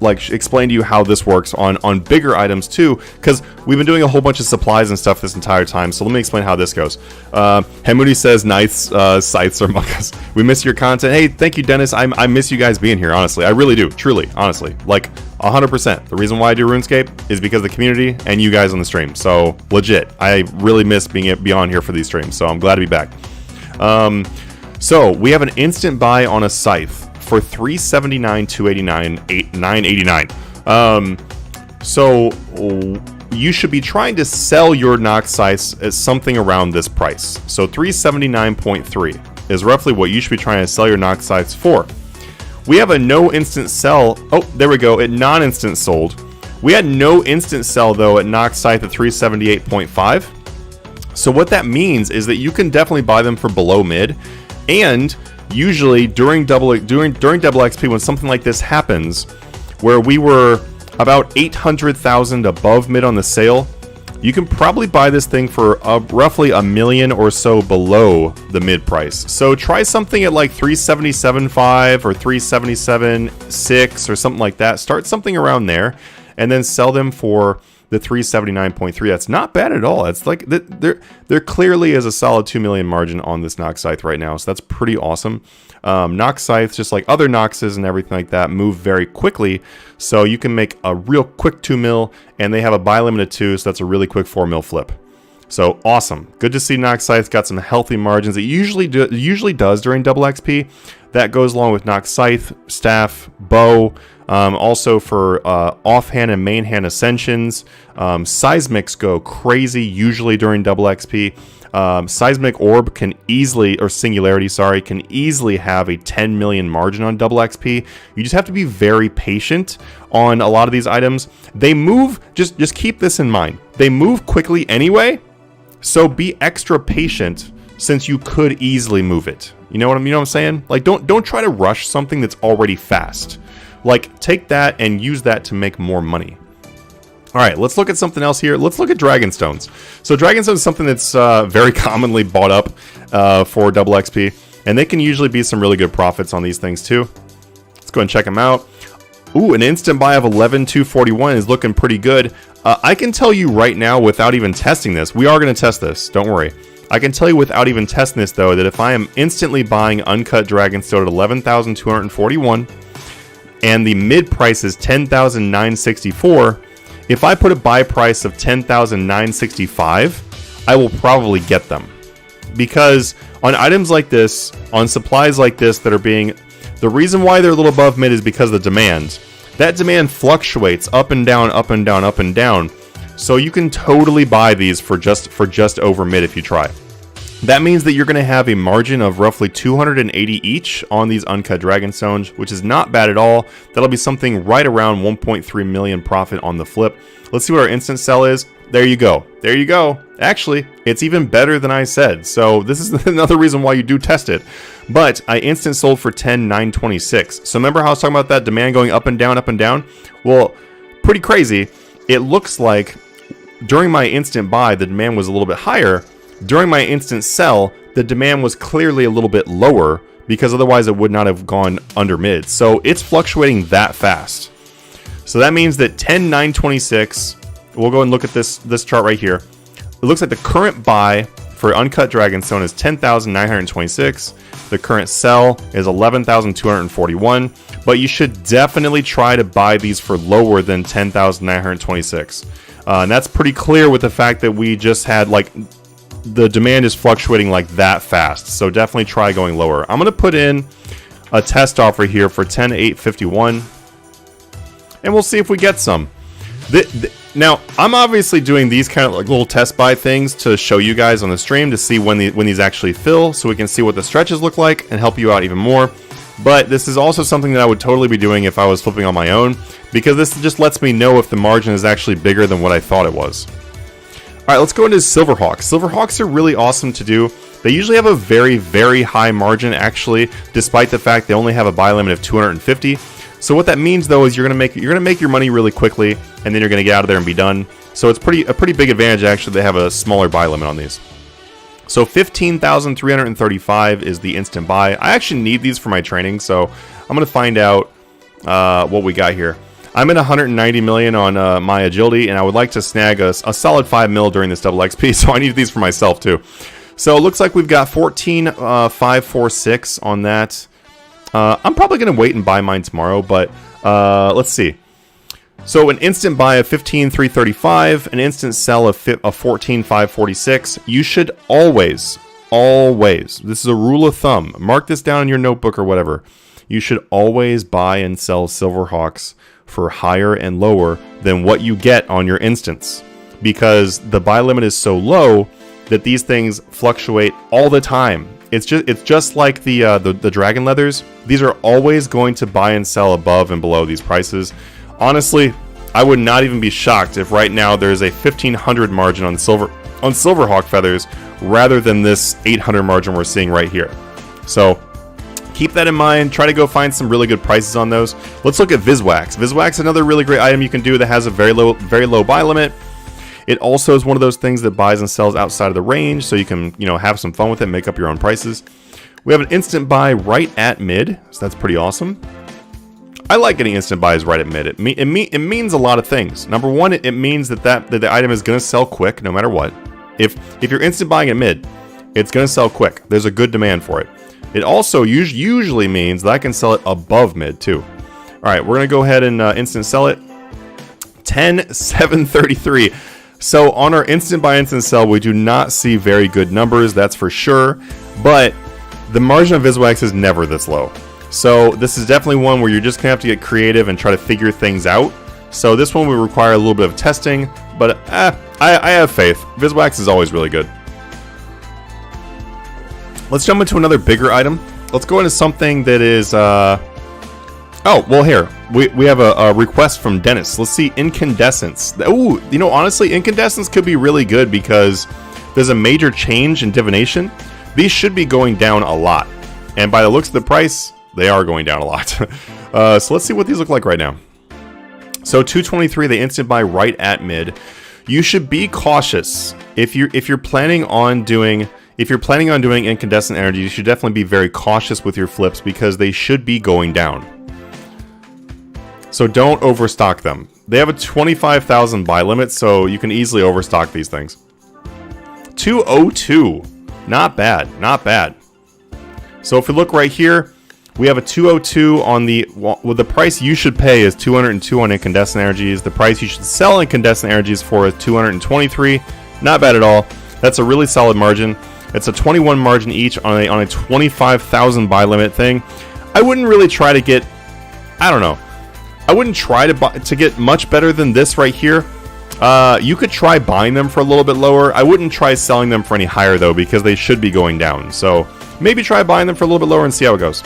explain to you how this works on bigger items too, because we've been doing a whole bunch of supplies and stuff this entire time. So let me explain how this goes. Hemudi says, "Nice scythes are among us. We miss your content." Hey, thank you, Dennis. I miss you guys being here. Honestly, I really do. Truly, honestly, like 100%. The reason why I do RuneScape is because of the community and you guys on the stream. So legit, I really miss being on here for these streams. So I'm glad to be back. So we have an instant buy on a scythe for 379, 289, 989. So you should be trying to sell your Nox scythes at something around this price. So 379.3 is roughly what you should be trying to sell your Nox scythes for. We have a no instant sell. Oh, there we go. It non-instant sold. We had no instant sell though at Nox scythe at 378.5. So what that means is that you can definitely buy them for below mid, and usually during double XP, when something like this happens, where we were about 800,000 above mid on the sale, you can probably buy this thing for roughly $1 million or so below the mid price. So try something at like 377.5 or 377.6 or something like that. Start something around there, and then sell them for the 379.3. That's not bad at all. It's like there clearly is a solid 2 million margin on this Nox scythe right now, so that's pretty awesome. Nox scythes, just like other Noxes and everything like that, move very quickly, so you can make a real quick 2 mil, and they have a buy limit of 2, so that's a really quick 4 mil flip. So awesome. Good to see Nox scythe got some healthy margins. It usually does during double XP. That goes along with Nox scythe, staff, bow. Also for offhand and main hand ascensions. Seismics go crazy usually during double XP. Seismic Orb can easily, or Singularity, sorry, can easily have a 10 million margin on double XP. You just have to be very patient on a lot of these items. They move, just keep this in mind. They move quickly anyway, so be extra patient since you could easily move it. You know what I'm saying? Like, don't try to rush something that's already fast. Like, take that and use that to make more money. All right, let's look at something else here. Let's look at Dragonstones. So Dragonstone is something that's very commonly bought up for double XP, and they can usually be some really good profits on these things too. Let's go and check them out. Ooh, an instant buy of 11,241 is looking pretty good. I can tell you right now without even testing this, we are going to test this, don't worry. I can tell you without even testing this though, that if I am instantly buying Uncut Dragonstone at 11,241, and the mid price is 10,964, if I put a buy price of 10,965, I will probably get them. Because on items like this, on supplies like this that are being... The reason why they're a little above mid is because of the demand. That demand fluctuates up and down, up and down, up and down. So you can totally buy these for just over mid if you try. That means that you're going to have a margin of roughly 280 each on these Uncut Dragonstones, which is not bad at all. That'll be something right around 1.3 million profit on the flip. Let's see what our instant sell is. There you go. There you go. Actually, it's even better than I said. So this is another reason why you do test it. But I instant sold for 10,926. So remember how I was talking about that demand going up and down, up and down? Well, pretty crazy. It looks like during my instant buy, the demand was a little bit higher. During my instant sell, the demand was clearly a little bit lower because otherwise it would not have gone under mid. So it's fluctuating that fast. So that means that 10,926, we'll go and look at this chart right here. It looks like the current buy for Uncut Dragonstone is 10,926. The current sell is 11,241. But you should definitely try to buy these for lower than 10,926. And that's pretty clear with the fact that we just had like... The demand is fluctuating like that fast, so definitely try going lower. I'm going to put in a test offer here for 10,851, and we'll see if we get some. Now, I'm obviously doing these kind of like little test buy things to show you guys on the stream to see when these actually fill, so we can see what the stretches look like and help you out even more. But this is also something that I would totally be doing if I was flipping on my own, because this just lets me know if the margin is actually bigger than what I thought it was. Alright, let's go into Silverhawks. Silverhawks are really awesome to do. They usually have a very, very high margin, actually, despite the fact they only have a buy limit of 250. So what that means, though, is you're gonna make your money really quickly, and then you're gonna get out of there and be done. So it's a pretty big advantage, actually, they have a smaller buy limit on these. So 15,335 is the instant buy. I actually need these for my training, so I'm gonna find out what we got here. I'm at 190 million on my agility, and I would like to snag a solid 5 mil during this double XP, so I need these for myself too. So it looks like we've got 14,546 on that. I'm probably going to wait and buy mine tomorrow, but let's see. So an instant buy of 15,335, an instant sell of 14,546. You should always, this is a rule of thumb, mark this down in your notebook or whatever. You should always buy and sell Silverhawks for higher and lower than what you get on your instance, because the buy limit is so low that these things fluctuate all the time. It's just like the dragon leathers. These are always going to buy and sell above and below these prices. Honestly, I would not even be shocked if right now there's a 1,500 margin on Silverhawk feathers rather than this 800 margin we're seeing right here. So keep that in mind. Try to go find some really good prices on those. Let's look at Viswax. Viswax is another really great item you can do that has a very low buy limit. It also is one of those things that buys and sells outside of the range, so you can, have some fun with it, make up your own prices. We have an instant buy right at mid, so that's pretty awesome. I like getting instant buys right at mid. It means a lot of things. Number one, it means that the item is going to sell quick no matter what. If you're instant buying at mid, it's going to sell quick. There's a good demand for it. It also usually means that I can sell it above mid too. All right, we're going to go ahead and instant sell it. 10,733. So on our instant buy, instant sell, we do not see very good numbers, that's for sure. But the margin of Viswax is never this low. So this is definitely one where you're just going to have to get creative and try to figure things out. So this one will require a little bit of testing, but I have faith. Viswax is always really good. Let's jump into another bigger item. Let's go into something that is, oh, well, here. We have a request from Dennis. Let's see, incandescence. Ooh, you know, honestly, incandescence could be really good because there's a major change in divination. These should be going down a lot. And by the looks of the price, they are going down a lot. So let's see what these look like right now. So 223, they instant buy right at mid. You should be cautious if you're planning on doing incandescent energy. You should definitely be very cautious with your flips because they should be going down. So don't overstock them. They have a 25,000 buy limit, so you can easily overstock these things. 202, not bad, not bad. So if we look right here, we have a 202 on the, well, the price you should pay is 202 on incandescent energies. The price you should sell incandescent energies for is 223. Not bad at all. That's a really solid margin. It's a 21 margin each on a 25,000 buy limit thing. I wouldn't really try to get, I don't know. I wouldn't try to get much better than this right here. You could try buying them for a little bit lower. I wouldn't try selling them for any higher though, because they should be going down. So maybe try buying them for a little bit lower and see how it goes.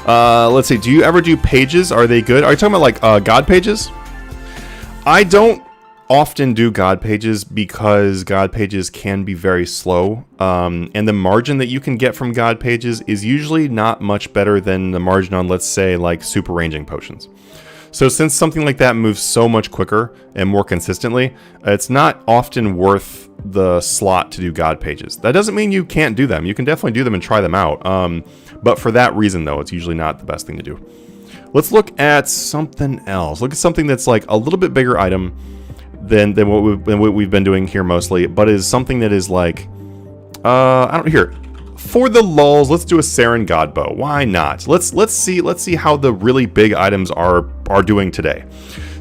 Let's see. Do you ever do pages? Are they good? Are you talking about like God pages? I don't often do God pages because God pages can be very slow. And the margin that you can get from God pages is usually not much better than the margin on, let's say, like super ranging potions. So since something like that moves so much quicker and more consistently, it's not often worth the slot to do God pages. That doesn't mean you can't do them. You can definitely do them and try them out. But for that reason, though, it's usually not the best thing to do. Let's look at something else. Look at something that's like a little bit bigger item than what we've been doing here mostly, but is something that is like, I don't hear. For the lulz, let's do a Saren Godbow. Why not? Let's see how the really big items are doing today.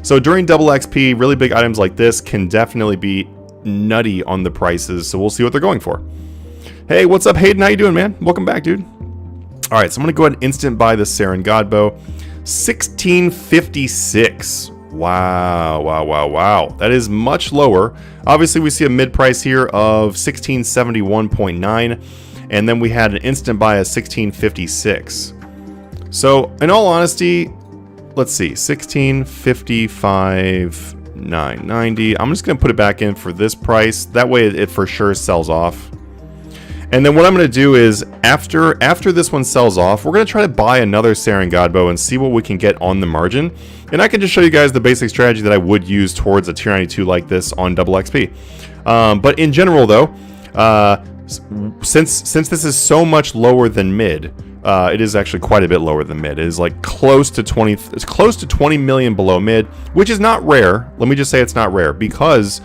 So during double XP, really big items like this can definitely be nutty on the prices. So we'll see what they're going for. Hey, what's up, Hayden? How you doing, man? Welcome back, dude. All right, so I'm gonna go ahead and instant buy the Saren Godbow. 1656. Wow. That is much lower. Obviously, we see a mid price here of 1671.9. And then we had an instant buy of 1656. So, in all honesty, let's see, 1655.990. I'm just going to put it back in for this price. That way it for sure sells off. And then what I'm going to do is, after this one sells off, we're going to try to buy another Saren Godbow and see what we can get on the margin. And I can just show you guys the basic strategy that I would use towards a tier 92 like this on double XP. But in general, though, since this is so much lower than mid, it is actually quite a bit lower than mid. It is like close to 20. It's close to 20 million below mid, which is not rare. Let me just say it's not rare because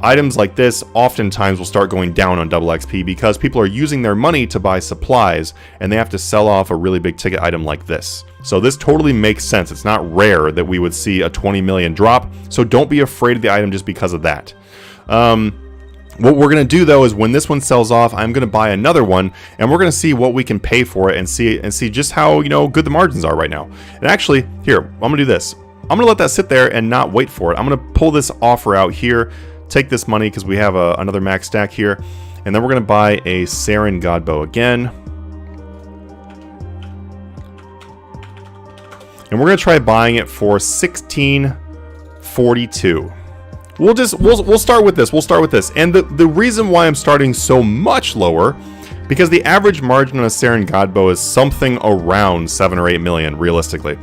items like this oftentimes will start going down on double XP because people are using their money to buy supplies and they have to sell off a really big ticket item like this. So this totally makes sense. It's not rare that we would see a 20 million drop. So don't be afraid of the item just because of that. What we're going to do though is when this one sells off, I'm going to buy another one and we're going to see what we can pay for it and see just how, good the margins are right now. And actually, here, I'm going to do this. I'm going to let that sit there and not wait for it. I'm going to pull this offer out here, take this money because we have another max stack here, and then we're going to buy a Saren Godbow again. And we're going to try buying it for 1642. We'll start with this. We'll start with this. And the reason why I'm starting so much lower, because the average margin on a Saren Godbow is something around 7 or 8 million, realistically.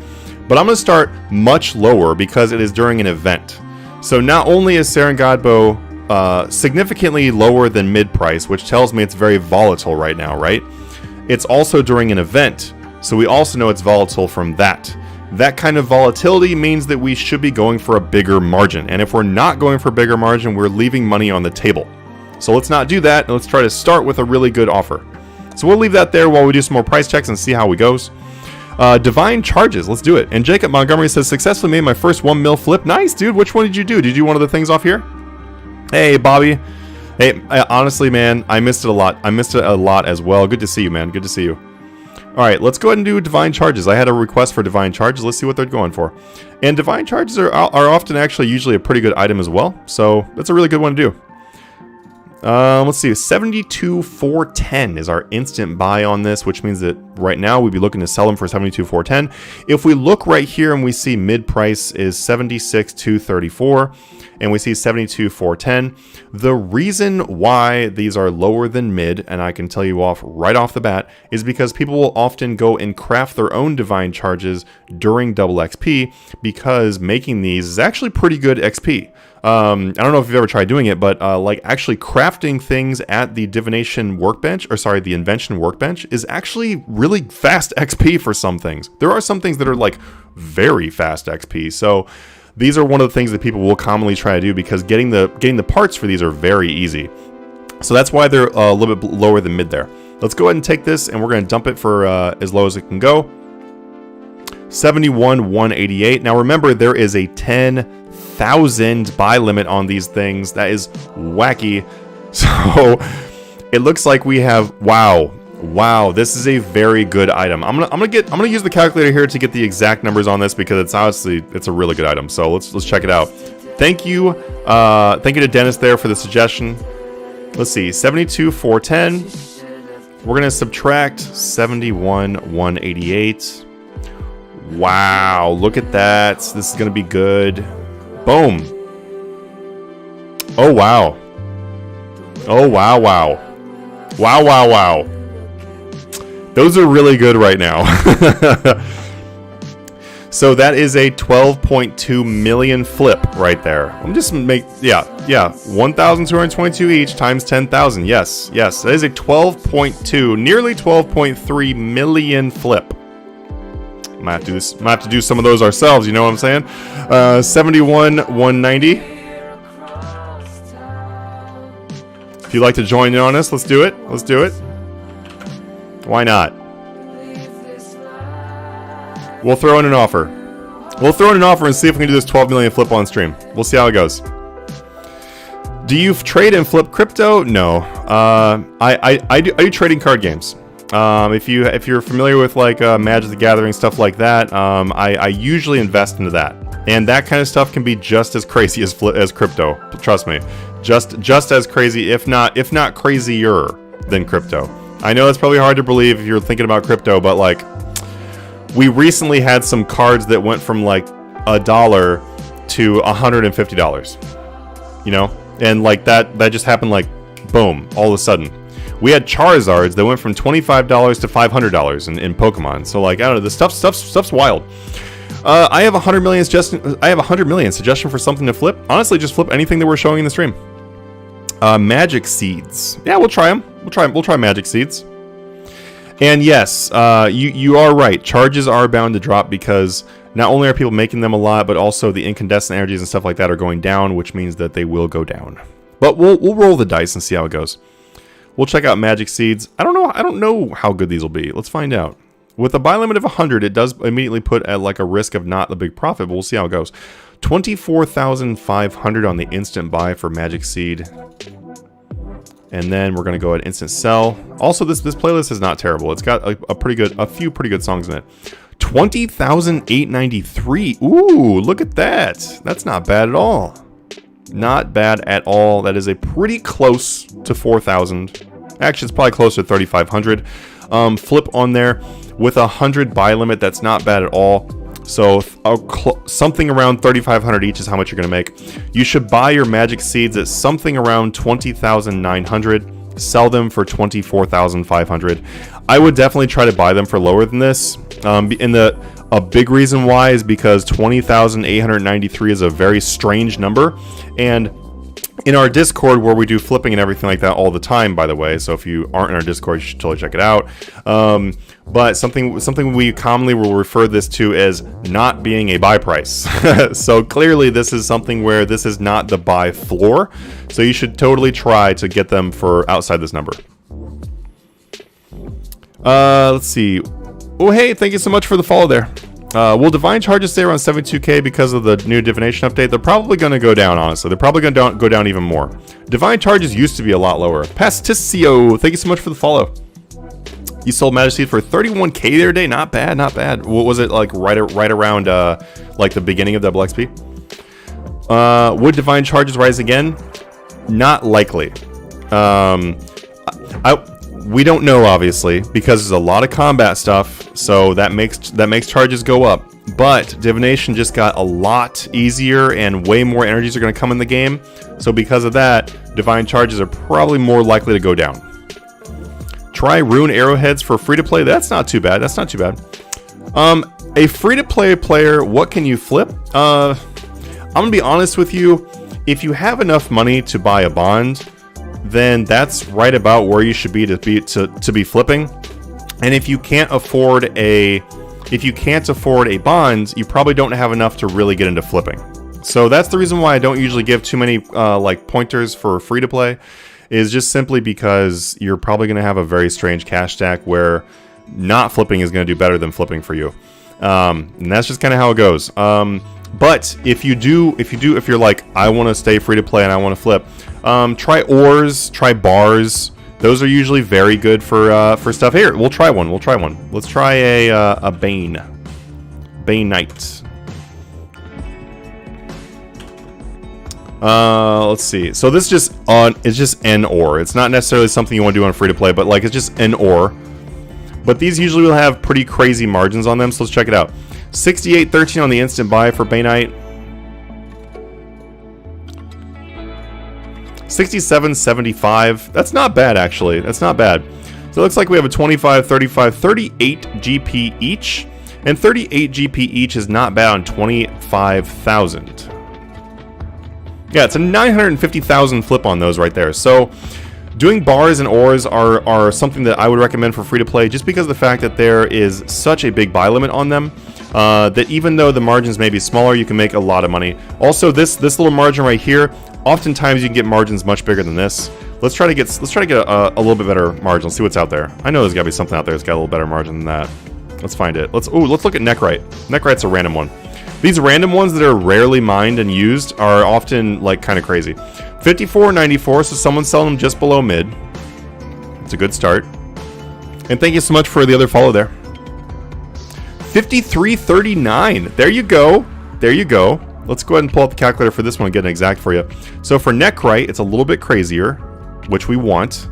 But I'm going to start much lower because it is during an event. So not only is Saren Godbow significantly lower than mid price, which tells me it's very volatile right now, right? It's also during an event, so we also know it's volatile from that. That kind of volatility means that we should be going for a bigger margin. And if we're not going for a bigger margin, we're leaving money on the table. So let's not do that, and let's try to start with a really good offer. So we'll leave that there while we do some more price checks and see how it goes. Divine Charges, let's do it. And Jacob Montgomery says, successfully made my first 1 mil flip. Nice, dude. Which one did you do? Did you do one of the things off here? Hey, Bobby. Hey, honestly, man, I missed it a lot. I missed it a lot as well. Good to see you, man. Good to see you. All right, let's go ahead and do Divine Charges. I had a request for Divine Charges. Let's see what they're going for. And Divine Charges are often actually usually a pretty good item as well. So that's a really good one to do. Let's see, 72,410 is our instant buy on this, which means that right now we'd be looking to sell them for 72,410. If we look right here and we see mid price is 76,234 and we see 72,410, the reason why these are lower than mid, and I can tell you off right off the bat, is because people will often go and craft their own divine charges during double XP, because making these is actually pretty good XP. I don't know if you've ever tried doing it, but like actually crafting things at the divination workbench, or sorry, the invention workbench, is actually really fast XP for some things. There are some things that are like very fast XP. So these are one of the things that people will commonly try to do, because getting the parts for these are very easy. So that's why they're a little bit lower than mid there. Let's go ahead and take this, and we're going to dump it for as low as it can go. 71,188. Now remember, there is a 10,000 buy limit on these things. That is wacky. So it looks like we have, wow, this is a very good item. I'm gonna use the calculator here to get the exact numbers on this, because it's a really good item. So let's check it out. Thank you to Dennis there for the suggestion. Let's see, 72,410. We're gonna subtract 71,188. Wow, look at that. This is gonna be good. Boom. Oh wow. Oh wow. Those are really good right now. So that is a 12.2 million flip right there. I'm just yeah, 1,222 each times 10,000. Yes, that is a 12.2, nearly 12.3 million flip. Might have to do some of those ourselves, you know what I'm saying? 71,190. If you'd like to join in on this, let's do it. Why not? We'll throw in an offer. And see if we can do this 12 million flip on stream. We'll see how it goes. Do you trade and flip crypto? No. I do trading card games. If you're familiar with like Magic the Gathering, stuff like that, I usually invest into that. And that kind of stuff can be just as crazy as crypto. Trust me. Just as crazy, if not crazier than crypto. I know it's probably hard to believe if you're thinking about crypto, but like, we recently had some cards that went from like $1 to $150. You know? And like that just happened like boom, all of a sudden. We had Charizards that went from $25 to $500 in Pokemon. So like, I don't know, the stuff's wild. I have 100 million suggestion for something to flip. Honestly, just flip anything that we're showing in the stream. Magic seeds. Yeah, we'll try them. We'll try magic seeds. And yes, you are right. Charges are bound to drop, because not only are people making them a lot, but also the incandescent energies and stuff like that are going down, which means that they will go down. But we'll roll the dice and see how it goes. We'll check out magic seeds. I don't know how good these will be. Let's find out. With a buy limit of 100, it does immediately put at like a risk of not the big profit, but we'll see how it goes. 24,500 on the instant buy for magic seed. And then we're gonna go at instant sell. Also, this playlist is not terrible. It's got a few pretty good songs in it. 20,893. Ooh, look at that. That's not bad at all. Not bad at all. That is a pretty close to 4,000. Actually, it's probably closer to 3,500. Flip on there with 100 buy limit. That's not bad at all. So something around 3,500 each is how much you're going to make. You should buy your magic seeds at something around 20,900. Sell them for 24,500. I would definitely try to buy them for lower than this. A big reason why is because 20,893 is a very strange number. And in our Discord, where we do flipping and everything like that all the time, by the way, so if you aren't in our Discord, you should totally check it out. But something we commonly will refer this to as not being a buy price. So clearly this is something where this is not the buy floor. So you should totally try to get them for outside this number. Let's see. Oh, hey, thank you so much for the follow there. Will divine charges stay around 72k because of the new divination update? They're probably going to go down, honestly. They're probably going to go down even more. Divine charges used to be a lot lower. Pasticio, thank you so much for the follow. You sold Manatee for 31k the other day. Not bad, not bad. What was it, like right around like the beginning of double XP? Would divine charges rise again? Not likely. We don't know, obviously, because there's a lot of combat stuff, so that makes charges go up. But divination just got a lot easier, and way more energies are going to come in the game. So because of that, divine charges are probably more likely to go down. Try rune arrowheads for free to play. That's not too bad. That's not too bad. A free to play player, what can you flip? I'm gonna be honest with you. If you have enough money to buy a bond, then that's right about where you should be to be flipping. And if you can't afford a bond, you probably don't have enough to really get into flipping. So that's the reason why I don't usually give too many like pointers for free to play, is just simply because you're probably going to have a very strange cash stack where not flipping is going to do better than flipping for you. And that's just kind of how it goes. But if you're like, I want to stay free to play and I want to flip, try ores, try bars. Those are usually very good for stuff. Here, we'll try one. Let's try a Bane Knight. Let's see. So this it's just an ore. It's not necessarily something you want to do on free to play, but like it's just an ore. But these usually will have pretty crazy margins on them, so let's check it out. 68.13 on the instant buy for Bane Knight. 67.75. That's not bad, actually. That's not bad. So it looks like we have a 25, 35, 38 GP each. And 38 GP each is not bad on 25,000. Yeah, it's a 950,000 flip on those right there. So doing bars and ores are something that I would recommend for free to play, just because of the fact that there is such a big buy limit on them, that even though the margins may be smaller, you can make a lot of money. Also, this little margin right here, oftentimes you can get margins much bigger than this. Let's try to get a little bit better margin. Let's see what's out there. I know there's got to be something out there that's got a little better margin than that. Let's find it. Let's look at Neckrite. Neckrite's a random one. These random ones that are rarely mined and used are often like kind of crazy. 54.94, so someone's selling them just below mid. It's a good start. And thank you so much for the other follow there. 53.39. There you go. There you go. Let's go ahead and pull up the calculator for this one and get an exact for you. So for Neckrite, it's a little bit crazier, which we want.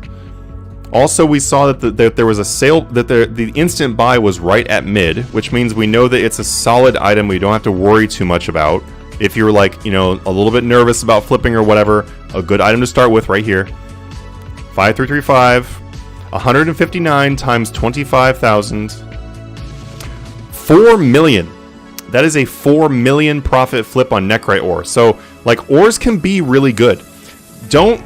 Also, we saw that there was a sale, that the instant buy was right at mid, which means we know that it's a solid item we don't have to worry too much about. If you're like, you know, a little bit nervous about flipping or whatever, a good item to start with right here. 5335, 159 times 25,000. 4 million. That is a 4 million profit flip on Neckrite ore. So, like, ores can be really good. Don't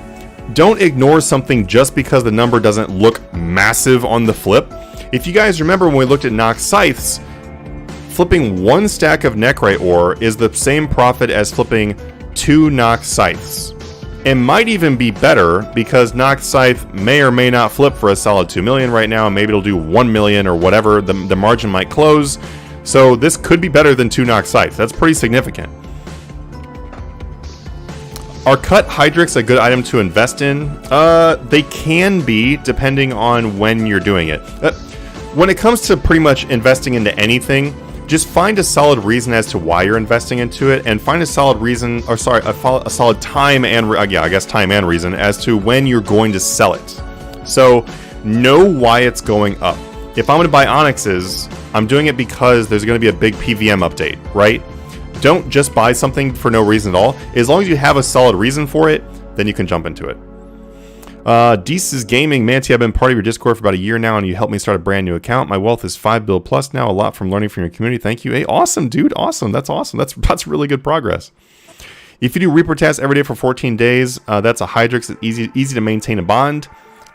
ignore something just because the number doesn't look massive on the flip. If you guys remember when we looked at Nox Scythes, flipping one stack of Neckrite ore is the same profit as flipping 2 Nox Scythes. It might even be better because Nox Scythe may or may not flip for a solid 2 million right now. Maybe it'll do 1 million or whatever. The margin might close. So this could be better than 2 Nox Scythes. That's pretty significant. Are cut Hydrix a good item to invest in? They can be, depending on when you're doing it. When it comes to pretty much investing into anything, just find a solid reason as to why you're investing into it, and find a solid reason, or sorry, a solid time and, yeah, I guess time and reason as to when you're going to sell it. So, know why it's going up. If I'm going to buy Onyxes, I'm doing it because there's going to be a big PVM update, right? Don't just buy something for no reason at all. As long as you have a solid reason for it, then you can jump into it. Deese's Gaming, Manatee, I've been part of your Discord for about a year now, and you helped me start a brand new account. My wealth is 5 bill plus now. A lot from learning from your community. Thank you. Hey, awesome, dude. Awesome. That's awesome. That's really good progress. If you do Reaper tasks every day for 14 days, that's a Hydrix. That's easy to maintain a bond.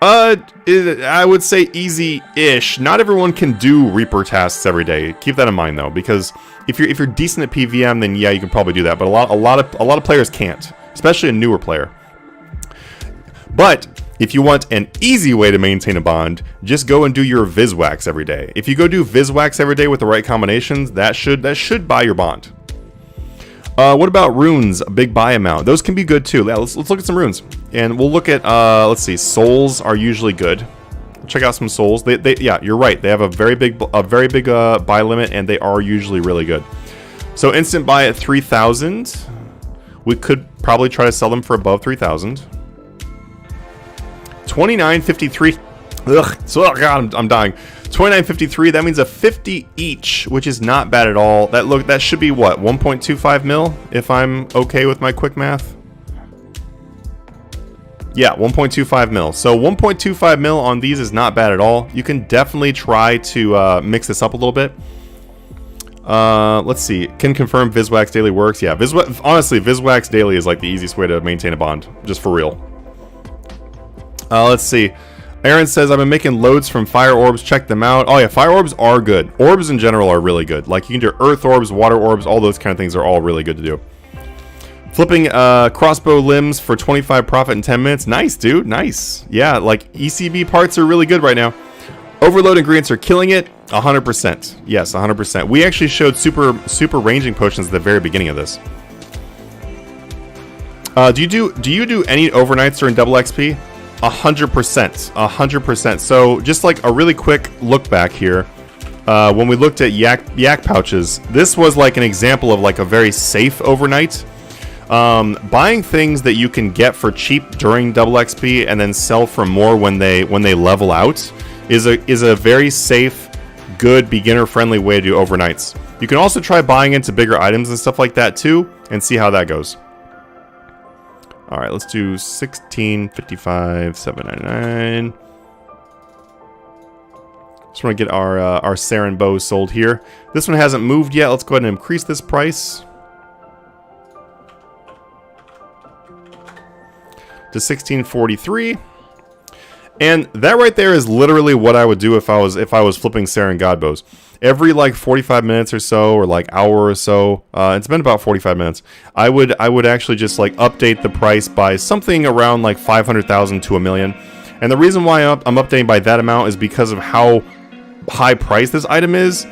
I would say easy-ish. Not everyone can do Reaper tasks every day. Keep that in mind though, because if you're decent at PVM, then yeah, you can probably do that. But a lot of players can't, especially a newer player. But if you want an easy way to maintain a bond, just go and do your Viswax every day. If you go do Viswax every day with the right combinations, that should buy your bond. What about runes? A big buy amount. Those can be good too. Yeah, let's look at some runes, and we'll look at let's see. Souls are usually good. Check out some souls. Yeah, you're right. They have a very big buy limit, and they are usually really good. So instant buy at 3,000. We could probably try to sell them for above 3,000. 29.53. Ugh. So, oh God, I'm dying. 29.53. That means a 50 each, which is not bad at all. That should be what, 1.25 mil, if I'm okay with my quick math. Yeah, 1.25 mil. So 1.25 mil on these is not bad at all. You can definitely try to mix this up a little bit. Let's see. Can confirm Viswax daily works. Yeah, honestly, Viswax daily is like the easiest way to maintain a bond, just for real. Let's see. Aaron says, I've been making loads from fire orbs. Check them out. Oh yeah, fire orbs are good. Orbs in general are really good. Like you can do earth orbs, water orbs, all those kind of things are all really good to do. Flipping crossbow limbs for 25 profit in 10 minutes. Nice, dude. Nice. Yeah, like ECB parts are really good right now. Overload ingredients are killing it. 100%. Yes, 100%. We actually showed super ranging potions at the very beginning of this. Do you do any overnights during double XP? 100%. 100%. So just like a really quick look back here. When we looked at yak pouches, this was like an example of like a very safe overnight. Buying things that you can get for cheap during double XP and then sell for more when they level out is a very safe, good, beginner-friendly way to do overnights. You can also try buying into bigger items and stuff like that too, and see how that goes. All right, let's do 1655 799. Just want to get our Saren bow sold here. This one hasn't moved yet. Let's go ahead and increase this price to 1643. And that right there is literally what I would do if I was flipping Saren God bows. Every like 45 minutes or so, or like hour or so, it's been about 45 minutes, I would actually just like update the price by something around like 500,000 to $1 million. And the reason why I'm updating by that amount is because of how high priced this item is.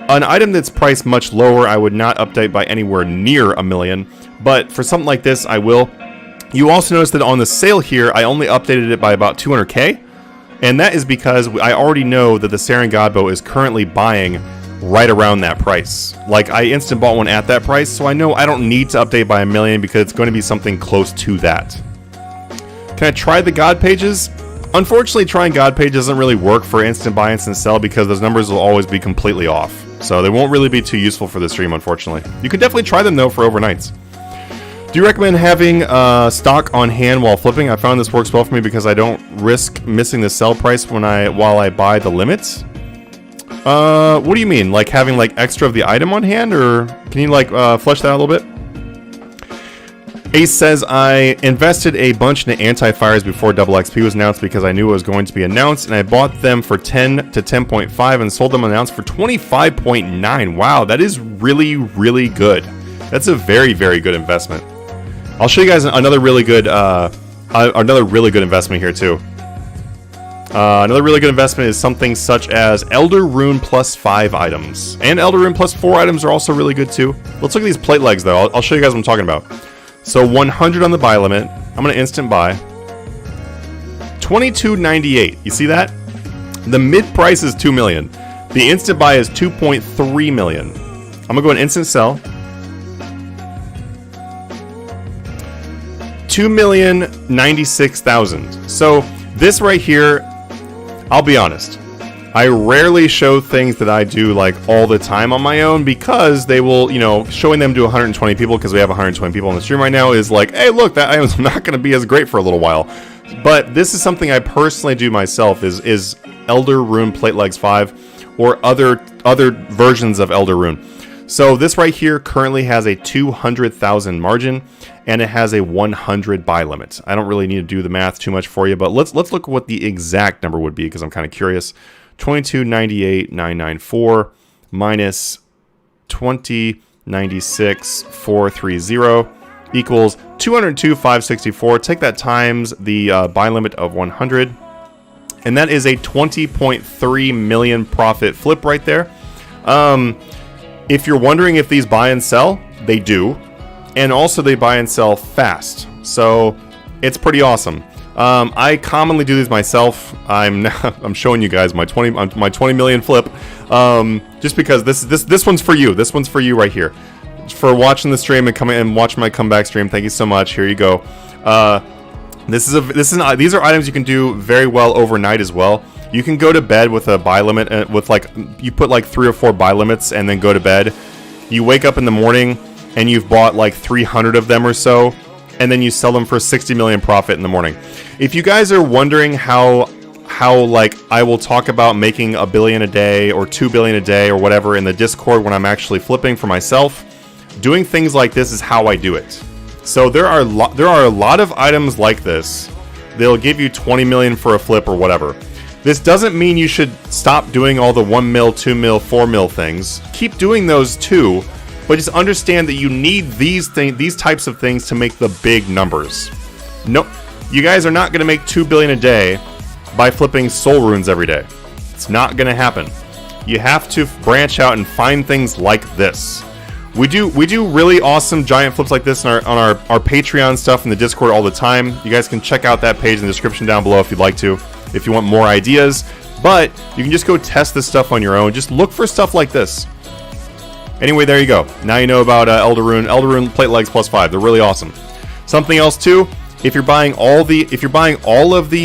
An item that's priced much lower, I would not update by anywhere near $1 million. But for something like this, I will. You also notice that on the sale here, I only updated it by about 200k, and that is because I already know that the Saren Godbow is currently buying right around that price. Like, I instant bought one at that price, so I know I don't need to update by $1 million because it's going to be something close to that. Can I try the God pages? Unfortunately, trying God pages doesn't really work for instant buy, instant sell because those numbers will always be completely off. So they won't really be too useful for the stream, unfortunately. You can definitely try them, though, for overnights. Do you recommend having stock on hand while flipping? I found this works well for me because I don't risk missing the sell price while I buy the limits. What do you mean? Like having like extra of the item on hand, or can you like flesh that out a little bit? Ace says, I invested a bunch in anti-fires before double XP was announced because I knew it was going to be announced, and I bought them for 10 to 10.5 and sold them announced for 25.9. Wow, that is really, really good. That's a very, very good investment. I'll show you guys another really good investment here too. Another really good investment is something such as Elder Rune plus 5 items. And Elder Rune plus 4 items are also really good too. Let's look at these plate legs though. I'll show you guys what I'm talking about. So 100 on the buy limit. I'm going to instant buy. 22.98. You see that? The mid price is 2 million. The instant buy is 2.3 million. I'm going to go an instant sell. 2,096,000. So this right here, I'll be honest, I rarely show things that I do like all the time on my own because they will, you know, showing them to 120 people because we have 120 people on the stream right now is like, hey, look, that item's not going to be as great for a little while. But this is something I personally do myself is Elder Rune Plate Legs 5 or other versions of Elder Rune. So this right here currently has a 200,000 margin and it has a 100 buy limit. I don't really need to do the math too much for you, but let's look at what the exact number would be because I'm kind of curious. 2298,994 minus 2096,430 equals 202,564. Take that times the buy limit of 100, and that is a 20.3 million profit flip right there. If you're wondering if these buy and sell, they do, and also they buy and sell fast, so it's pretty awesome. I commonly do these myself. I'm showing you guys my 20 million flip, just because this one's for you. This one's for you right here, for watching the stream and coming and watching my comeback stream. Thank you so much. Here you go. These are items you can do very well overnight as well. You can go to bed with a buy limit, with like, you put like 3 or 4 buy limits and then go to bed. You wake up in the morning and you've bought like 300 of them or so, and then you sell them for 60 million profit in the morning. If you guys are wondering how like I will talk about making $1 billion a day or $2 billion a day or whatever in the Discord when I'm actually flipping for myself, doing things like this is how I do it. So there are a lot of items like this. They'll give you 20 million for a flip or whatever. This doesn't mean you should stop doing all the 1 mil, 2 mil, 4 mil things. Keep doing those too, but just understand that you need these types of things to make the big numbers. No, you guys are not going to make 2 billion a day by flipping soul runes every day. It's not going to happen. You have to branch out and find things like this. We do really awesome giant flips like this on our Patreon stuff in the Discord all the time. You guys can check out that page in the description down below if you'd like to, if you want more ideas. But you can just go test this stuff on your own. Just look for stuff like this. Anyway, there you go. Now you know about Elder Rune plate legs +5. They're really awesome. Something else too. If you're buying all of the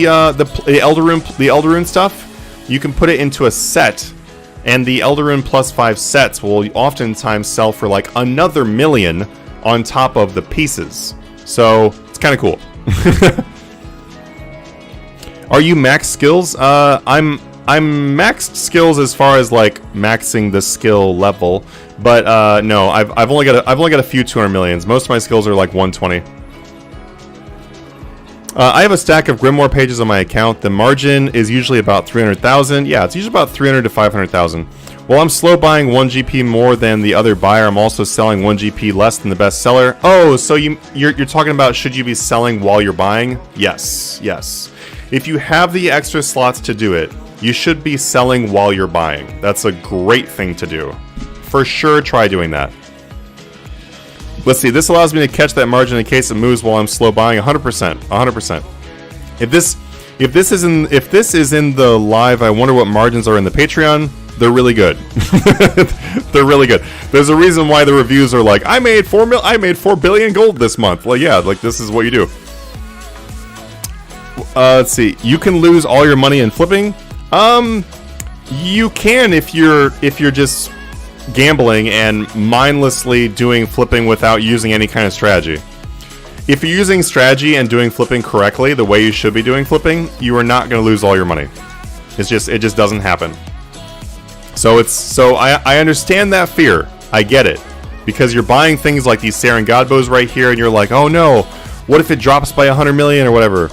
Elder Rune stuff, you can put it into a set. And the Elder Rune +5 sets will oftentimes sell for like another $1 million on top of the pieces. So it's kind of cool. Are you max skills? I'm maxed skills as far as like maxing the skill level, but no, I've only got a few 200 millions. Most of my skills are like 120. I have a stack of Grimoire pages on my account. The margin is usually about 300,000. Yeah, it's usually about 300 to 500,000. While I'm slow buying 1 GP more than the other buyer, I'm also selling 1 GP less than the best seller. Oh, so you're talking about should you be selling while you're buying? Yes, yes. If you have the extra slots to do it, you should be selling while you're buying. That's a great thing to do. For sure, try doing that. Let's see, this allows me to catch that margin in case it moves while I'm slow buying. 100%. 100%. If this is in the live, I wonder what margins are in the Patreon. They're really good. They're really good. There's a reason why the reviews are like, I made 4 billion gold this month. Well, yeah, like this is what you do. Let's see. You can lose all your money in flipping. You can if you're just gambling and mindlessly doing flipping without using any kind of strategy. If you're using strategy and doing flipping correctly, the way you should be doing flipping, you are not going to lose all your money. It just doesn't happen. So I understand that fear. I get it, because you're buying things like these Saren God bows right here, and you're like, oh no, what if it drops by 100 million or whatever?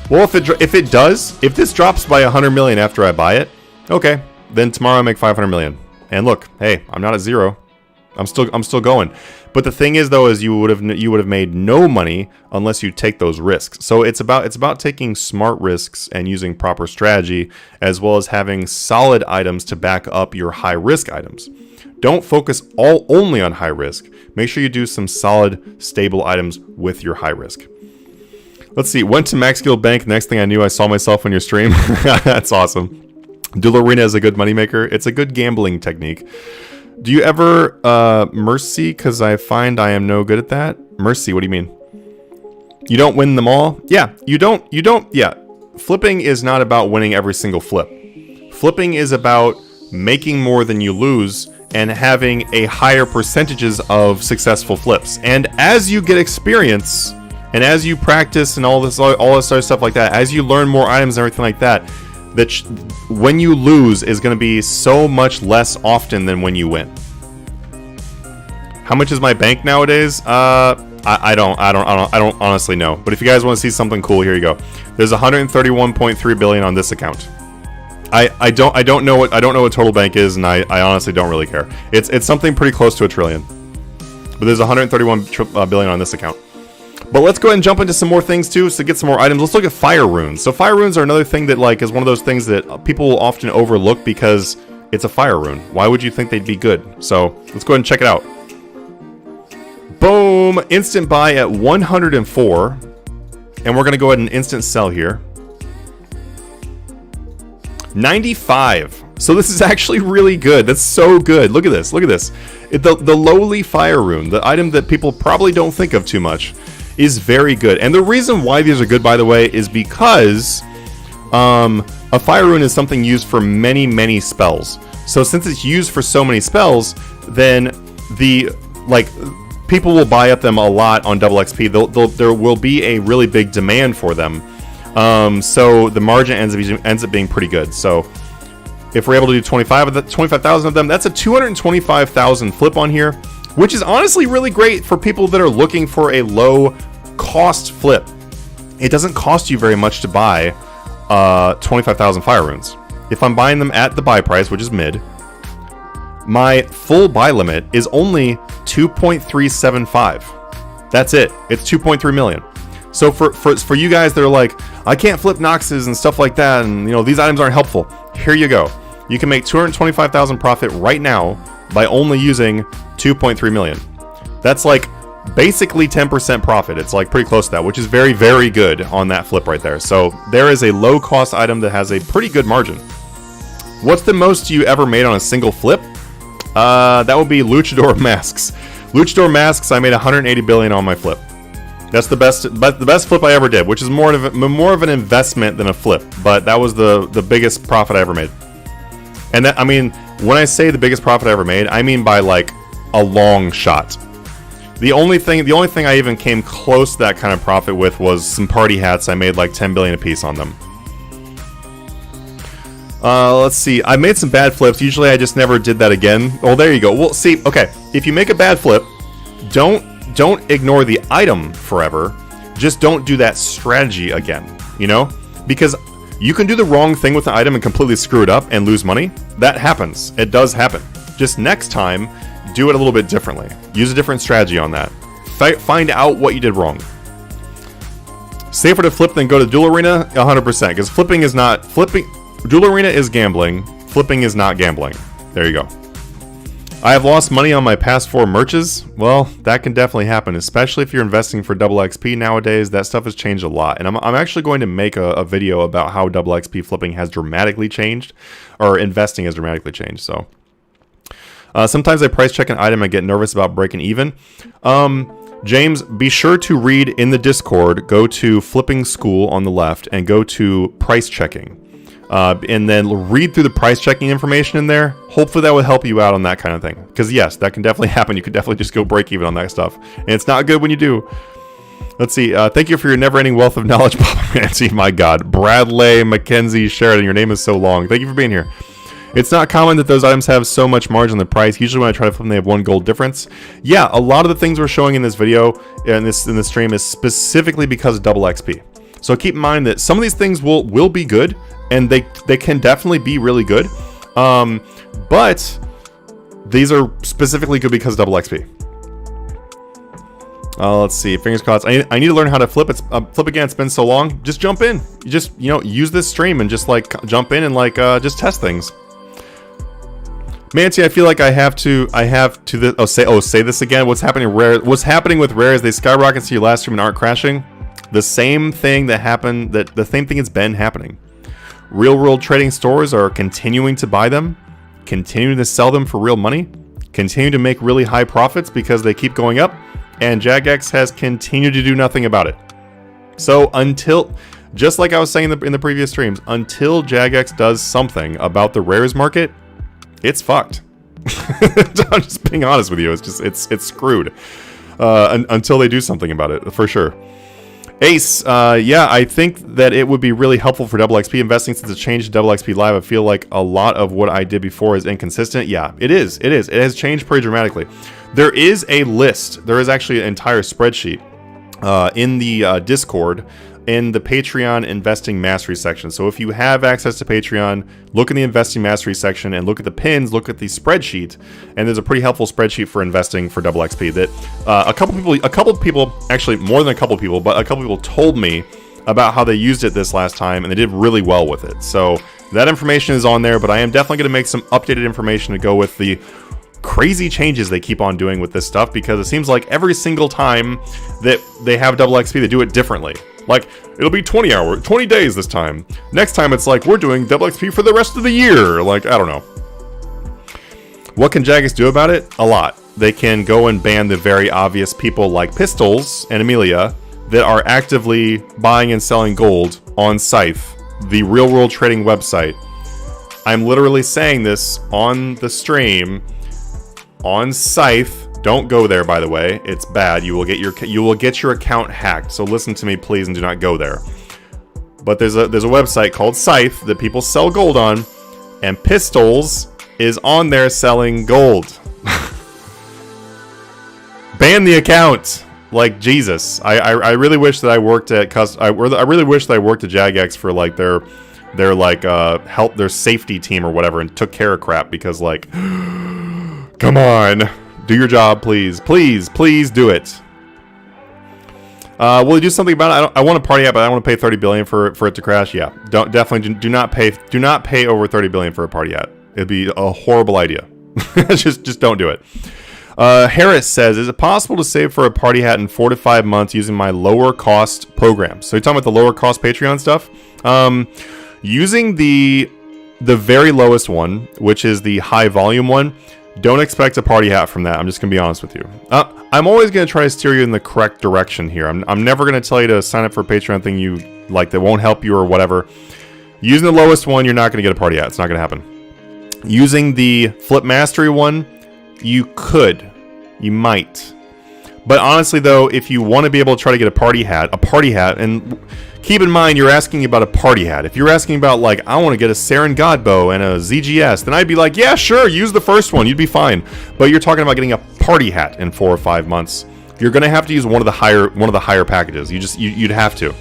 Well, if this drops by 100 million after I buy it, okay, then tomorrow I make 500 million. And look, hey, I'm not at zero. I'm still going. But the thing is, though, is you would have made no money unless you take those risks. So it's about taking smart risks and using proper strategy, as well as having solid items to back up your high risk items. Don't focus only on high risk. Make sure you do some solid, stable items with your high risk. Let's see. Went to Max Guild Bank. Next thing I knew, I saw myself on your stream. That's awesome. Duel Arena is a good moneymaker. It's a good gambling technique. Do you ever mercy? Because I find I am no good at that. Mercy, what do you mean? You don't win them all? Yeah, you don't. Yeah, flipping is not about winning every single flip. Flipping is about making more than you lose and having a higher percentages of successful flips. And as you get experience and as you practice and all this other stuff like that, as you learn more items and everything like that, when you lose is going to be so much less often than when you win. How much is my bank nowadays? I don't honestly know. But if you guys want to see something cool, here you go. There's 131.3 billion on this account. I don't know what total bank is, and I honestly don't really care. It's something pretty close to $1 trillion. But there's 131 billion on this account. But let's go ahead and jump into some more things too, so get some more items. Let's look at fire runes. So fire runes are another thing that like is one of those things that people will often overlook because it's a fire rune. Why would you think they'd be good? So let's go ahead and check it out. Boom! Instant buy at 104. And we're going to go ahead and instant sell here. 95. So this is actually really good. That's so good. Look at this. Look at this. The lowly fire rune, the item that people probably don't think of too much, is very good. And the reason why these are good, by the way, is because a fire rune is something used for many, many spells. So since it's used for so many spells, then people will buy up them a lot on double XP. There will be a really big demand for them. So the margin ends up being pretty good. So if we're able to do 25,000 of them, that's a 225,000 flip on here, which is honestly really great for people that are looking for a low cost flip. It doesn't cost you very much to buy 25,000 fire runes. If I'm buying them at the buy price, which is mid, my full buy limit is only 2.375. That's it. It's 2.3 million. So for you guys that are like, I can't flip Noxes and stuff like that, and these items aren't helpful, here you go. You can make 225,000 profit right now by only using 2.3 million. That's like basically 10% profit. It's like pretty close to that, which is very, very good on that flip right there. So there is a low cost item that has a pretty good margin. What's the most you ever made on a single flip? That would be Luchador masks. Luchador masks, I made 180 billion on my flip. That's the best flip I ever did, which is more of an investment than a flip, but that was the biggest profit I ever made. And that, I mean, when I say the biggest profit I ever made, I mean by like a long shot. The only thing I even came close to that kind of profit with was some party hats. I made like 10 billion a piece on them. Let's see. I made some bad flips. Usually I just never did that again. Oh, there you go. Well, see, okay. If you make a bad flip, don't ignore the item forever. Just don't do that strategy again, Because you can do the wrong thing with the item and completely screw it up and lose money. That happens. It does happen. Just next time, do it a little bit differently. Use a different strategy on that. Find out what you did wrong. Safer to flip than go to Duel Arena? 100%. Because flipping. Duel Arena is gambling. Flipping is not gambling. There you go. I have lost money on my past 4 merches. Well, that can definitely happen, especially if you're investing for double XP nowadays. That stuff has changed a lot. And I'm actually going to make a video about how double XP flipping has dramatically changed, or investing has dramatically changed. So sometimes I price check an item and get nervous about breaking even. James, be sure to read in the Discord, go to Flipping School on the left and go to price checking. And then read through the price checking information in there. Hopefully that will help you out on that kind of thing. Because yes, that can definitely happen. You could definitely just go break even on that stuff. And it's not good when you do. Let's see. Thank you for your never-ending wealth of knowledge, Papa Manatee. My God. Bradley Mackenzie Sheridan. Your name is so long. Thank you for being here. It's not common that those items have so much margin on the price. Usually when I try to flip them, they have 1 gold difference. Yeah, a lot of the things we're showing in this video, in this stream, is specifically because of double XP. So keep in mind that some of these things will be good, and they can definitely be really good. But these are specifically good because of double XP. Let's see. Fingers crossed. I need to learn how to flip. Flip again. It's been so long. Just jump in. You just use this stream and just like jump in and like just test things. Manatee, I feel like I have to say this again. What's happening with Rare is they skyrocket to your last stream and aren't crashing. The same thing that happened, the same thing has been happening. Real world trading stores are continuing to buy them, continuing to sell them for real money, continue to make really high profits because they keep going up, and Jagex has continued to do nothing about it. So until, just like I was saying in the previous streams, until Jagex does something about the rares market, it's fucked. I'm just being honest with you. It's screwed until they do something about it, for sure. Ace, yeah, I think that it would be really helpful for double XP investing since it's changed to double XP Live. I feel like a lot of what I did before is inconsistent. Yeah, it is. It has changed pretty dramatically. There is a list. There is actually an entire spreadsheet in the Discord in the Patreon Investing Mastery section. So if you have access to Patreon, look in the Investing Mastery section and look at the pins, look at the spreadsheet, and there's a pretty helpful spreadsheet for investing for double XP that a couple of people, actually more than a couple of people, but a couple of people told me about how they used it this last time and they did really well with it. So that information is on there, but I am definitely going to make some updated information to go with the crazy changes they keep on doing with this stuff, because it seems like every single time that they have double XP, they do it differently. Like, it'll be 20 days this time. Next time it's like, we're doing double XP for the rest of the year. Like, I don't know. What can Jagex do about it? A lot. They can go and ban the very obvious people like Pistols and Amelia that are actively buying and selling gold on Scythe, the real world trading website. I'm literally saying this on the stream on Scythe. Don't go there, by the way. It's bad. You will get your account hacked. So listen to me, please, and do not go there. But there's a website called Scythe that people sell gold on, and Pistols is on there selling gold. Ban the account. Like Jesus. I really wish that I worked at I really wish that I worked at Jagex for like their like help, their safety team or whatever, and took care of crap, because like come on. Do your job, please. Please do it. Will you do something about it? I want to party out, but I want to pay 30 billion for it to crash. Yeah, definitely do not pay over 30 billion for a party hat. It'd be a horrible idea. just don't do it. Harris says, is it possible to save for a party hat in 4 to 5 months using my lower cost program? So you're talking about the lower cost Patreon stuff? Using the very lowest one, which is the high volume one, don't expect a party hat from that. I'm just going to be honest with you. I'm always going to try to steer you in the correct direction here. I'm never going to tell you to sign up for a Patreon thing you like that won't help you or whatever. Using the lowest one, you're not going to get a party hat. It's not going to happen. Using the Flip Mastery one, you could. You might. But honestly, though, if you want to be able to try to get a party hat, and keep in mind, you're asking about a party hat. If you're asking about, like, I want to get a Saren Godbow and a ZGS, then I'd be like, yeah, sure, use the first one. You'd be fine. But you're talking about getting a party hat in 4 or 5 months. You're going to have to use one of the higher packages. You'd have to,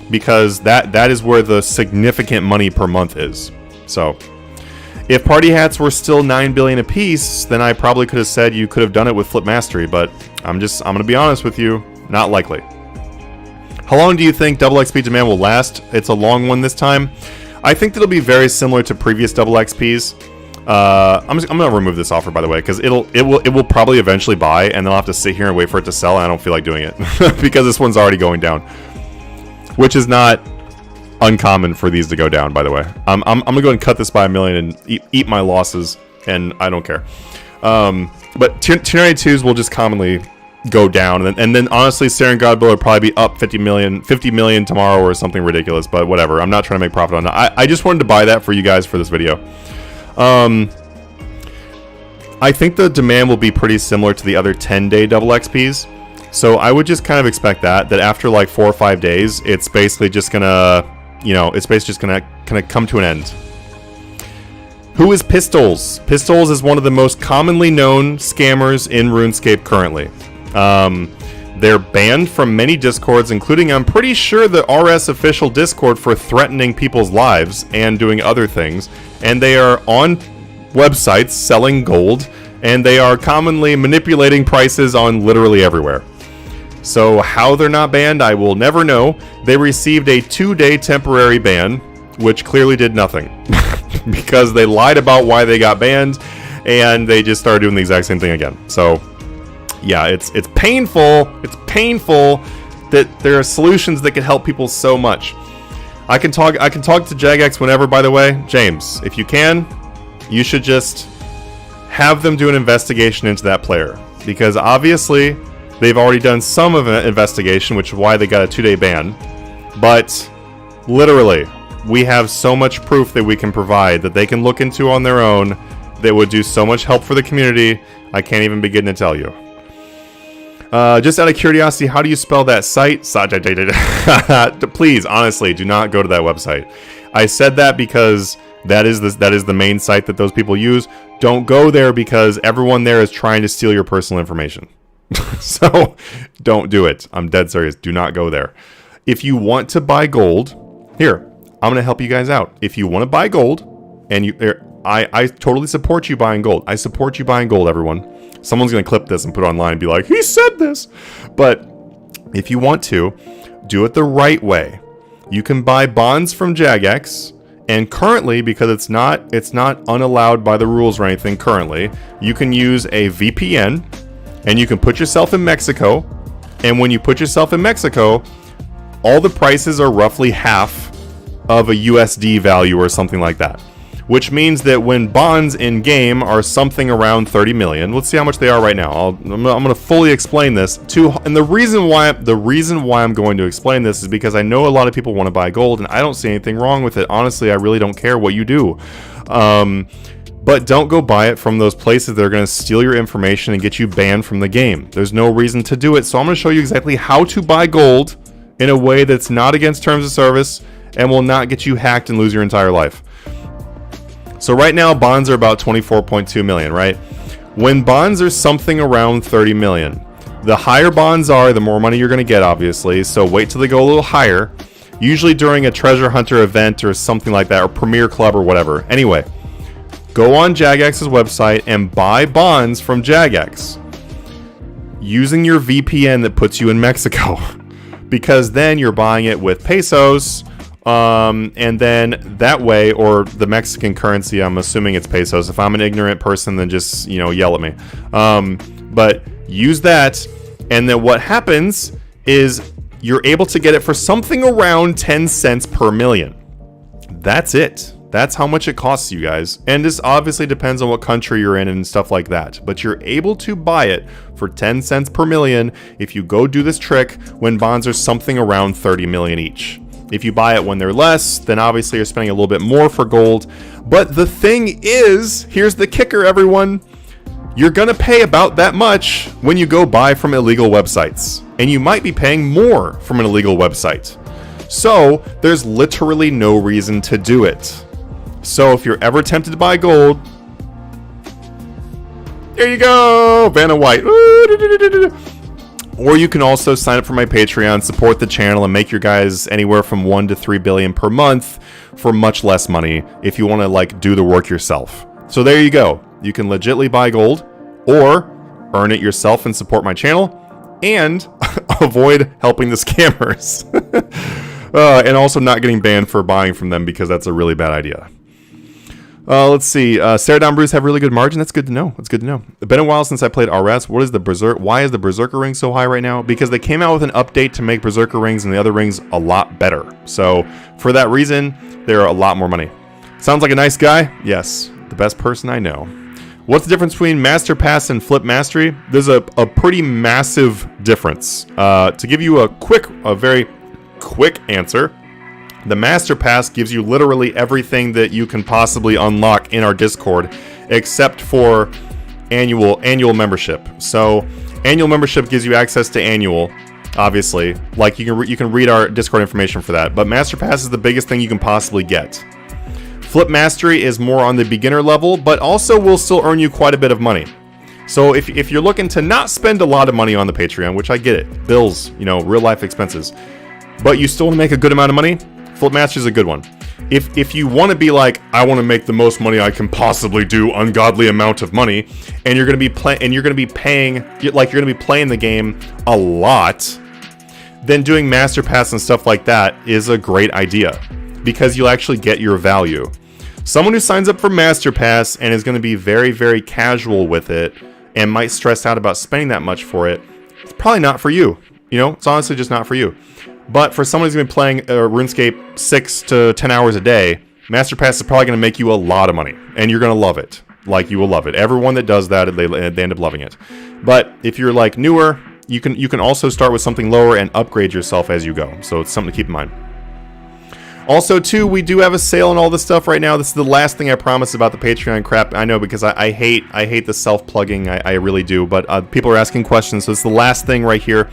because that is where the significant money per month is. So if party hats were still 9 billion a piece, then I probably could have said you could have done it with Flip Mastery, but I'm going to be honest with you, not likely. How long do you think double XP demand will last? It's a long one this time. I think it'll be very similar to previous double XPs. I'm going to remove this offer, by the way, because it will probably eventually buy, and they'll have to sit here and wait for it to sell, and I don't feel like doing it because this one's already going down, which is not uncommon for these to go down, by the way. I'm gonna go ahead and cut this by 1 million and eat my losses, and I don't care. But tier 92s will just commonly go down, and then honestly, Saren Godbow will probably be up 50 million tomorrow or something ridiculous. But whatever, I'm not trying to make profit on that. I just wanted to buy that for you guys for this video. I think the demand will be pretty similar to the other 10-day double XPs. So I would just kind of expect that after like 4 or 5 days, it's basically just gonna, kind of come to an end. Who is Pistols? Pistols is one of the most commonly known scammers in RuneScape currently. They're banned from many discords, including, I'm pretty sure, the RS official discord for threatening people's lives and doing other things. And they are on websites selling gold, and they are commonly manipulating prices on literally everywhere. So how they're not banned, I will never know. They received a 2-day temporary ban, which clearly did nothing. Because they lied about why they got banned, and they just started doing the exact same thing again. So yeah, it's painful. It's painful that there are solutions that can help people so much. I can talk to Jagex whenever, by the way. James, if you can, you should just have them do an investigation into that player, because obviously they've already done some of an investigation, which is why they got a 2-day ban. But literally, we have so much proof that we can provide that they can look into on their own that would do so much help for the community. I can't even begin to tell you. Just out of curiosity, how do you spell that site? Please, honestly, do not go to that website. I said that because that is the main site that those people use. Don't go there, because everyone there is trying to steal your personal information. So don't do it. I'm dead serious. Do not go there. If you want to buy gold, here, I'm going to help you guys out. If you want to buy gold, and I totally support you buying gold. I support you buying gold, everyone. Someone's going to clip this and put it online and be like, he said this. But if you want to, do it the right way. You can buy bonds from Jagex, and currently, because it's not unallowed by the rules or anything currently, you can use a VPN, and you can put yourself in Mexico. And when you put yourself in Mexico, all the prices are roughly half of a USD value or something like that. which means that when bonds in game are something around 30 million, let's see how much they are right now. I'm going to fully explain this and the reason why I'm going to explain this is because I know a lot of people want to buy gold, and I don't see anything wrong with it. Honestly, I really don't care what you do. But don't go buy it from those places that are going to steal your information and get you banned from the game. There's no reason to do it. So I'm going to show you exactly how to buy gold in a way that's not against terms of service and will not get you hacked and lose your entire life. So right now, bonds are about 24.2 million, right? When bonds are something around 30 million, the higher bonds are, the more money you're going to get, obviously. So wait till they go a little higher, usually during a treasure hunter event or something like that, or Premier Club or whatever. Anyway, go on Jagex's website and buy bonds from Jagex using your VPN that puts you in Mexico, because then you're buying it with pesos, and then that way, or the Mexican currency, I'm assuming it's pesos. If I'm an ignorant person, then just, yell at me. But use that, and then what happens is you're able to get it for something around 10 cents per million. That's it. That's how much it costs you guys. And this obviously depends on what country you're in and stuff like that. But you're able to buy it for 10 cents per million if you go do this trick when bonds are something around 30 million each. If you buy it when they're less, then obviously you're spending a little bit more for gold. But the thing is, here's the kicker, everyone. You're gonna pay about that much when you go buy from illegal websites. And you might be paying more from an illegal website. So there's literally no reason to do it. So if you're ever tempted to buy gold, there you go, Vanna White. Or you can also sign up for my Patreon, support the channel, and make your guys anywhere from 1 to 3 billion per month for much less money if you want to do the work yourself. So there you go. You can legitimately buy gold or earn it yourself and support my channel and avoid helping the scammers. And also not getting banned for buying from them, because that's a really bad idea. Let's see. Ceradon brews have really good margin. That's good to know. It's good to know. It's been a while since I played RS. Why is the Berserker ring so high right now? Because they came out with an update to make Berserker rings and the other rings a lot better. So for that reason, they're a lot more money. Sounds like a nice guy? Yes. The best person I know. What's the difference between Master Pass and Flip Mastery? There's a pretty massive difference. To give you a very quick answer, the Master Pass gives you literally everything that you can possibly unlock in our Discord, except for annual membership. So annual membership gives you access to annual, obviously. Like you can read our Discord information for that. But Master Pass is the biggest thing you can possibly get. Flip Mastery is more on the beginner level, but also will still earn you quite a bit of money. So if you're looking to not spend a lot of money on the Patreon, which I get it, bills, real life expenses, but you still want to make a good amount of money, Flip Mastery is a good one. If you want to be like, I want to make the most money I can possibly do, ungodly amount of money, and you're going to be playing the game a lot, then doing Master Pass and stuff like that is a great idea, because you'll actually get your value. Someone who signs up for Master Pass and is going to be very, very casual with it and might stress out about spending that much for it, it's probably not for you. It's honestly just not for you. But for someone who's going to be playing RuneScape 6 to 10 hours a day, Master Pass is probably going to make you a lot of money. And you're going to love it. You will love it. Everyone that does that, they end up loving it. But if you're newer, you can also start with something lower and upgrade yourself as you go. So it's something to keep in mind. Also, too, we do have a sale on all this stuff right now. This is the last thing I promised about the Patreon crap. I know, because I hate the self-plugging. I really do. But people are asking questions, so it's the last thing right here.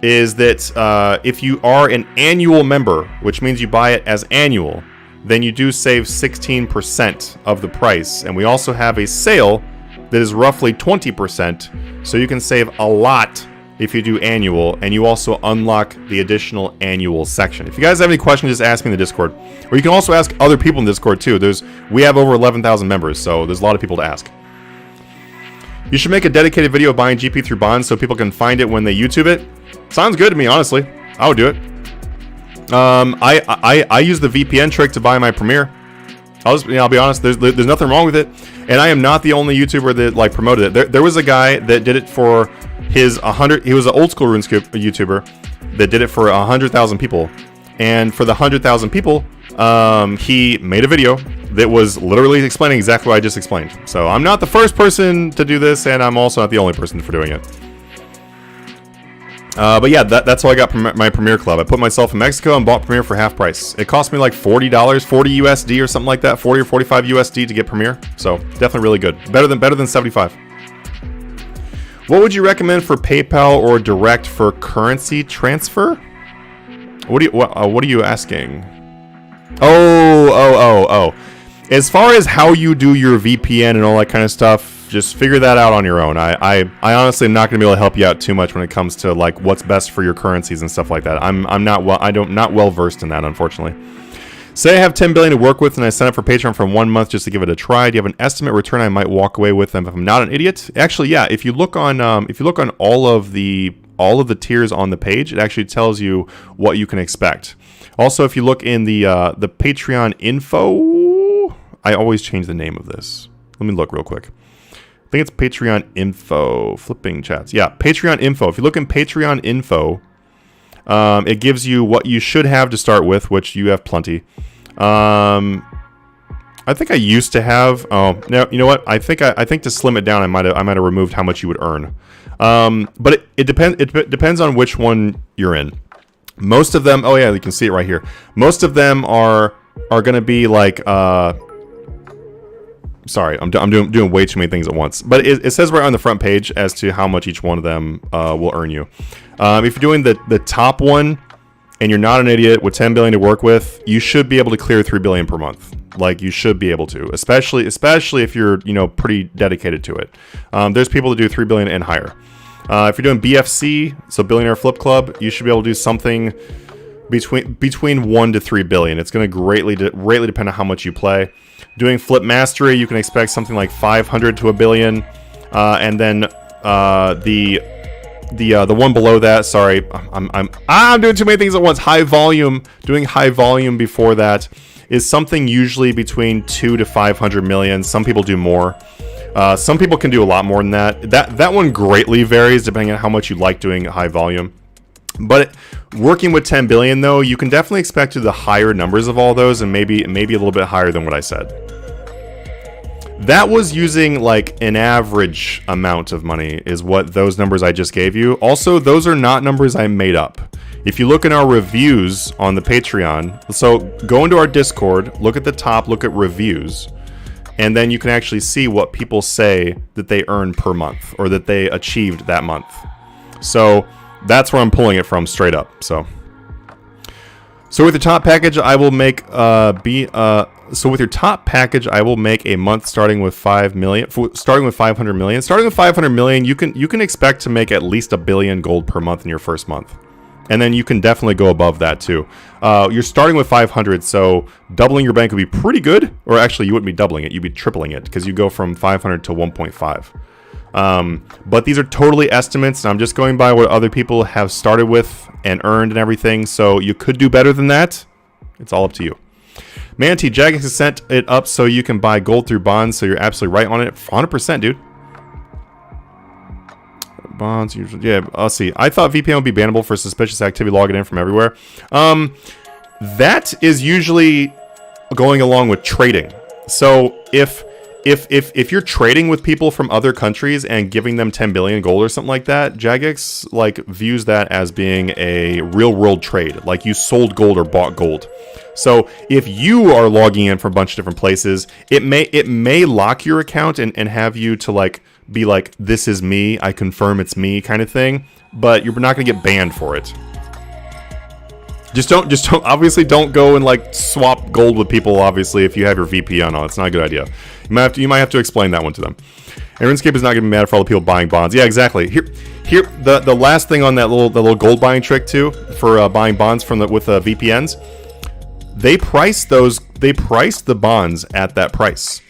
Is that if you are an annual member, which means you buy it as annual, then you do save 16% of the price. And we also have a sale that is roughly 20%, so you can save a lot if you do annual, and you also unlock the additional annual section. If you guys have any questions, just ask me in the Discord. Or you can also ask other people in Discord too. We have over 11,000 members, so there's a lot of people to ask. You should make a dedicated video of buying GP through bonds so people can find it when they YouTube it. Sounds good to me, honestly. I would do it. I use the VPN trick to buy my Premiere. I'll be honest. There's nothing wrong with it, and I am not the only YouTuber that promoted it. There was a guy that did it for his 100. He was an old school RuneScape YouTuber that did it for 100,000 people, and for the 100,000 people, he made a video that was literally explaining exactly what I just explained. So I'm not the first person to do this, and I'm also not the only person for doing it. But yeah, that's how I got my Premier Club. I put myself in Mexico and bought Premier for half price. It cost me like $40, 40 USD or something like that, 40 or 45 USD to get Premier. So definitely really good. Better than 75. What would you recommend for PayPal or direct for currency transfer? What are you asking? Oh. As far as how you do your VPN and all that kind of stuff, just figure that out on your own. I honestly am not going to be able to help you out too much when it comes to like what's best for your currencies and stuff like that. I'm not well versed in that, unfortunately. Say I have 10 billion to work with and I sign up for Patreon for 1 month just to give it a try. Do you have an estimate return I might walk away with them if I'm not an idiot? Actually, yeah. If you look on all of the tiers on the page, it actually tells you what you can expect. Also, if you look in the Patreon info, I always change the name of this. Let me look real quick. I think it's Patreon info. Flipping chats. Yeah, Patreon info. If you look in Patreon info, it gives you what you should have to start with, which you have plenty. I think I used to have. Oh, no, you know what? I think to slim it down, I might have removed how much you would earn. But it depends on which one you're in. Most of them. Oh yeah, you can see it right here. Most of them are going to be like. Sorry, I'm doing way too many things at once. But it says right on the front page as to how much each one of them will earn you. If you're doing the top one and you're not an idiot with 10 billion to work with, you should be able to clear 3 billion per month. Like, you should be able to, especially if you're pretty dedicated to it. There's people that do 3 billion and higher. If you're doing BFC, so Billionaire Flip Club, you should be able to do something between 1 to 3 billion. It's going to greatly depend on how much you play. Doing Flip Mastery, you can expect something like 500 to a billion, and then the one below that. Sorry, I'm doing too many things at once. High volume. Doing high volume before that is something usually between 2 to 500 million. Some people do more. Some people can do a lot more than that. That one greatly varies depending on how much you like doing high volume. But working with 10 billion though, you can definitely expect the higher numbers of all those, and maybe a little bit higher than what I said. That was using like an average amount of money is what those numbers I just gave you. Also, those are not numbers I made up. If you look in our reviews on the Patreon, so go into our Discord, look at the top, look at reviews, and then you can actually see what people say that they earn per month or that they achieved that month. So that's where I'm pulling it from, straight up. So with the top package, I will make So with your top package, I will make a month starting with 5 million. Starting with 500 million. Starting with 500 million, you can expect to make at least 1 billion gold per month in your first month, and then you can definitely go above that too. You're starting with 500, so doubling your bank would be pretty good. Or actually, you wouldn't be doubling it; you'd be tripling it because you go from 500 to 1.5. But these are totally estimates, and I'm just going by what other people have started with and earned and everything. So you could do better than that. It's all up to you. Manatee, Jagex has sent it up so you can buy gold through bonds, so you're absolutely right on it. 100%, dude. Bonds, usually, yeah, I'll see. I thought VPN would be bannable for suspicious activity logging in from everywhere. That is usually going along with trading. So if you're trading with people from other countries and giving them 10 billion gold or something like that, Jagex like views that as being a real world trade, like you sold gold or bought gold. So if you are logging in from a bunch of different places, it may lock your account and have you to like be like, this is me, I confirm it's me kind of thing, but you're not going to get banned for it. Just don't obviously don't go and like swap gold with people, obviously, if you have your VPN on. It's not a good idea. You might have to explain that one to them. And Runescape is not going to be mad for all the people buying bonds. Yeah, exactly. Here the last thing on that little gold buying trick too, for buying bonds with VPNs. They price the bonds at that price.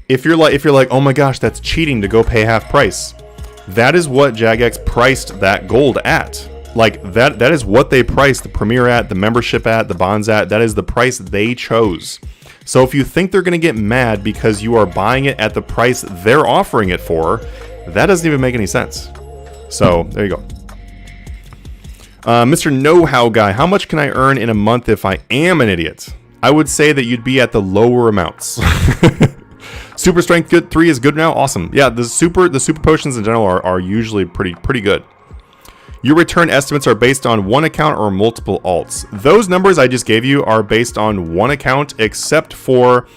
If you're like, oh my gosh, that's cheating to go pay half price. That is what Jagex priced that gold at. Like that is what they priced the Premier at, the membership at, the bonds at. That is the price they chose. So if you think they're going to get mad because you are buying it at the price they're offering it for, that doesn't even make any sense. So there you go. Mr. Know-How Guy, how much can I earn in a month if I am an idiot? I would say that you'd be at the lower amounts. Super strength good 3 is good now. Awesome. Yeah, the super potions in general are usually pretty good. Your return estimates are based on one account or multiple alts. Those numbers I just gave you are based on one account, except for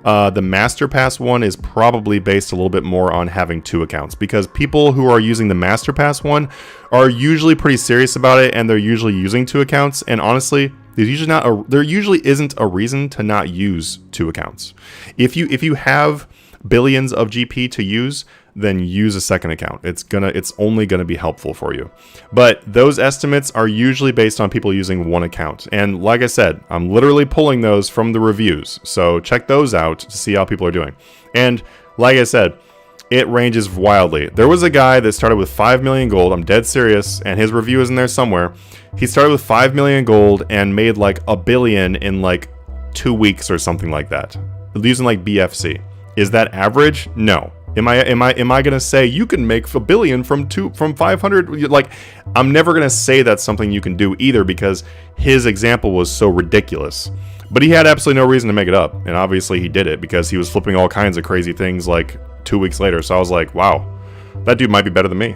the Master Pass one is probably based a little bit more on having 2 accounts, because people who are using the Master Pass one are usually pretty serious about it, and they're usually using 2 accounts. And honestly, there usually isn't a reason to not use 2 accounts. If you have billions of GP to use, then use a second account. It's only gonna be helpful for you. But those estimates are usually based on people using 1 account. And like I said, I'm literally pulling those from the reviews. So check those out to see how people are doing. And like I said, it ranges wildly. There was a guy that started with 5 million gold. I'm dead serious, and his review is in there somewhere. He started with 5 million gold and made like $1 billion in like 2 weeks or something like that, using like BFC. Is that average? No. Am I gonna say you can make $1 billion from 500? Like, I'm never gonna say that's something you can do either, because his example was so ridiculous. But he had absolutely no reason to make it up, and obviously he did it because he was flipping all kinds of crazy things like 2 weeks later. So I was like, wow, that dude might be better than me.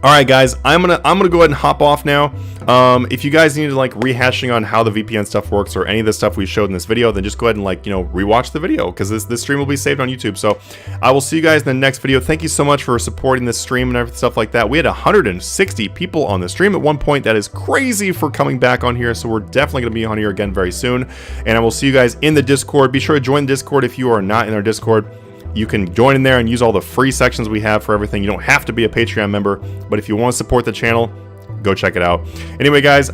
All right, guys, I'm gonna go ahead and hop off now. If you guys need to like rehashing on how the VPN stuff works or any of the stuff we showed in this video, then just go ahead and like, rewatch the video, because this stream will be saved on YouTube. So I will see you guys in the next video. Thank you so much for supporting this stream and everything stuff like that. We had 160 people on the stream at one point. That is crazy for coming back on here. So we're definitely gonna be on here again very soon. And I will see you guys in the Discord. Be sure to join the Discord if you are not in our Discord. You can join in there and use all the free sections we have for everything. You don't have to be a Patreon member, but if you want to support the channel, go check it out. Anyway, guys,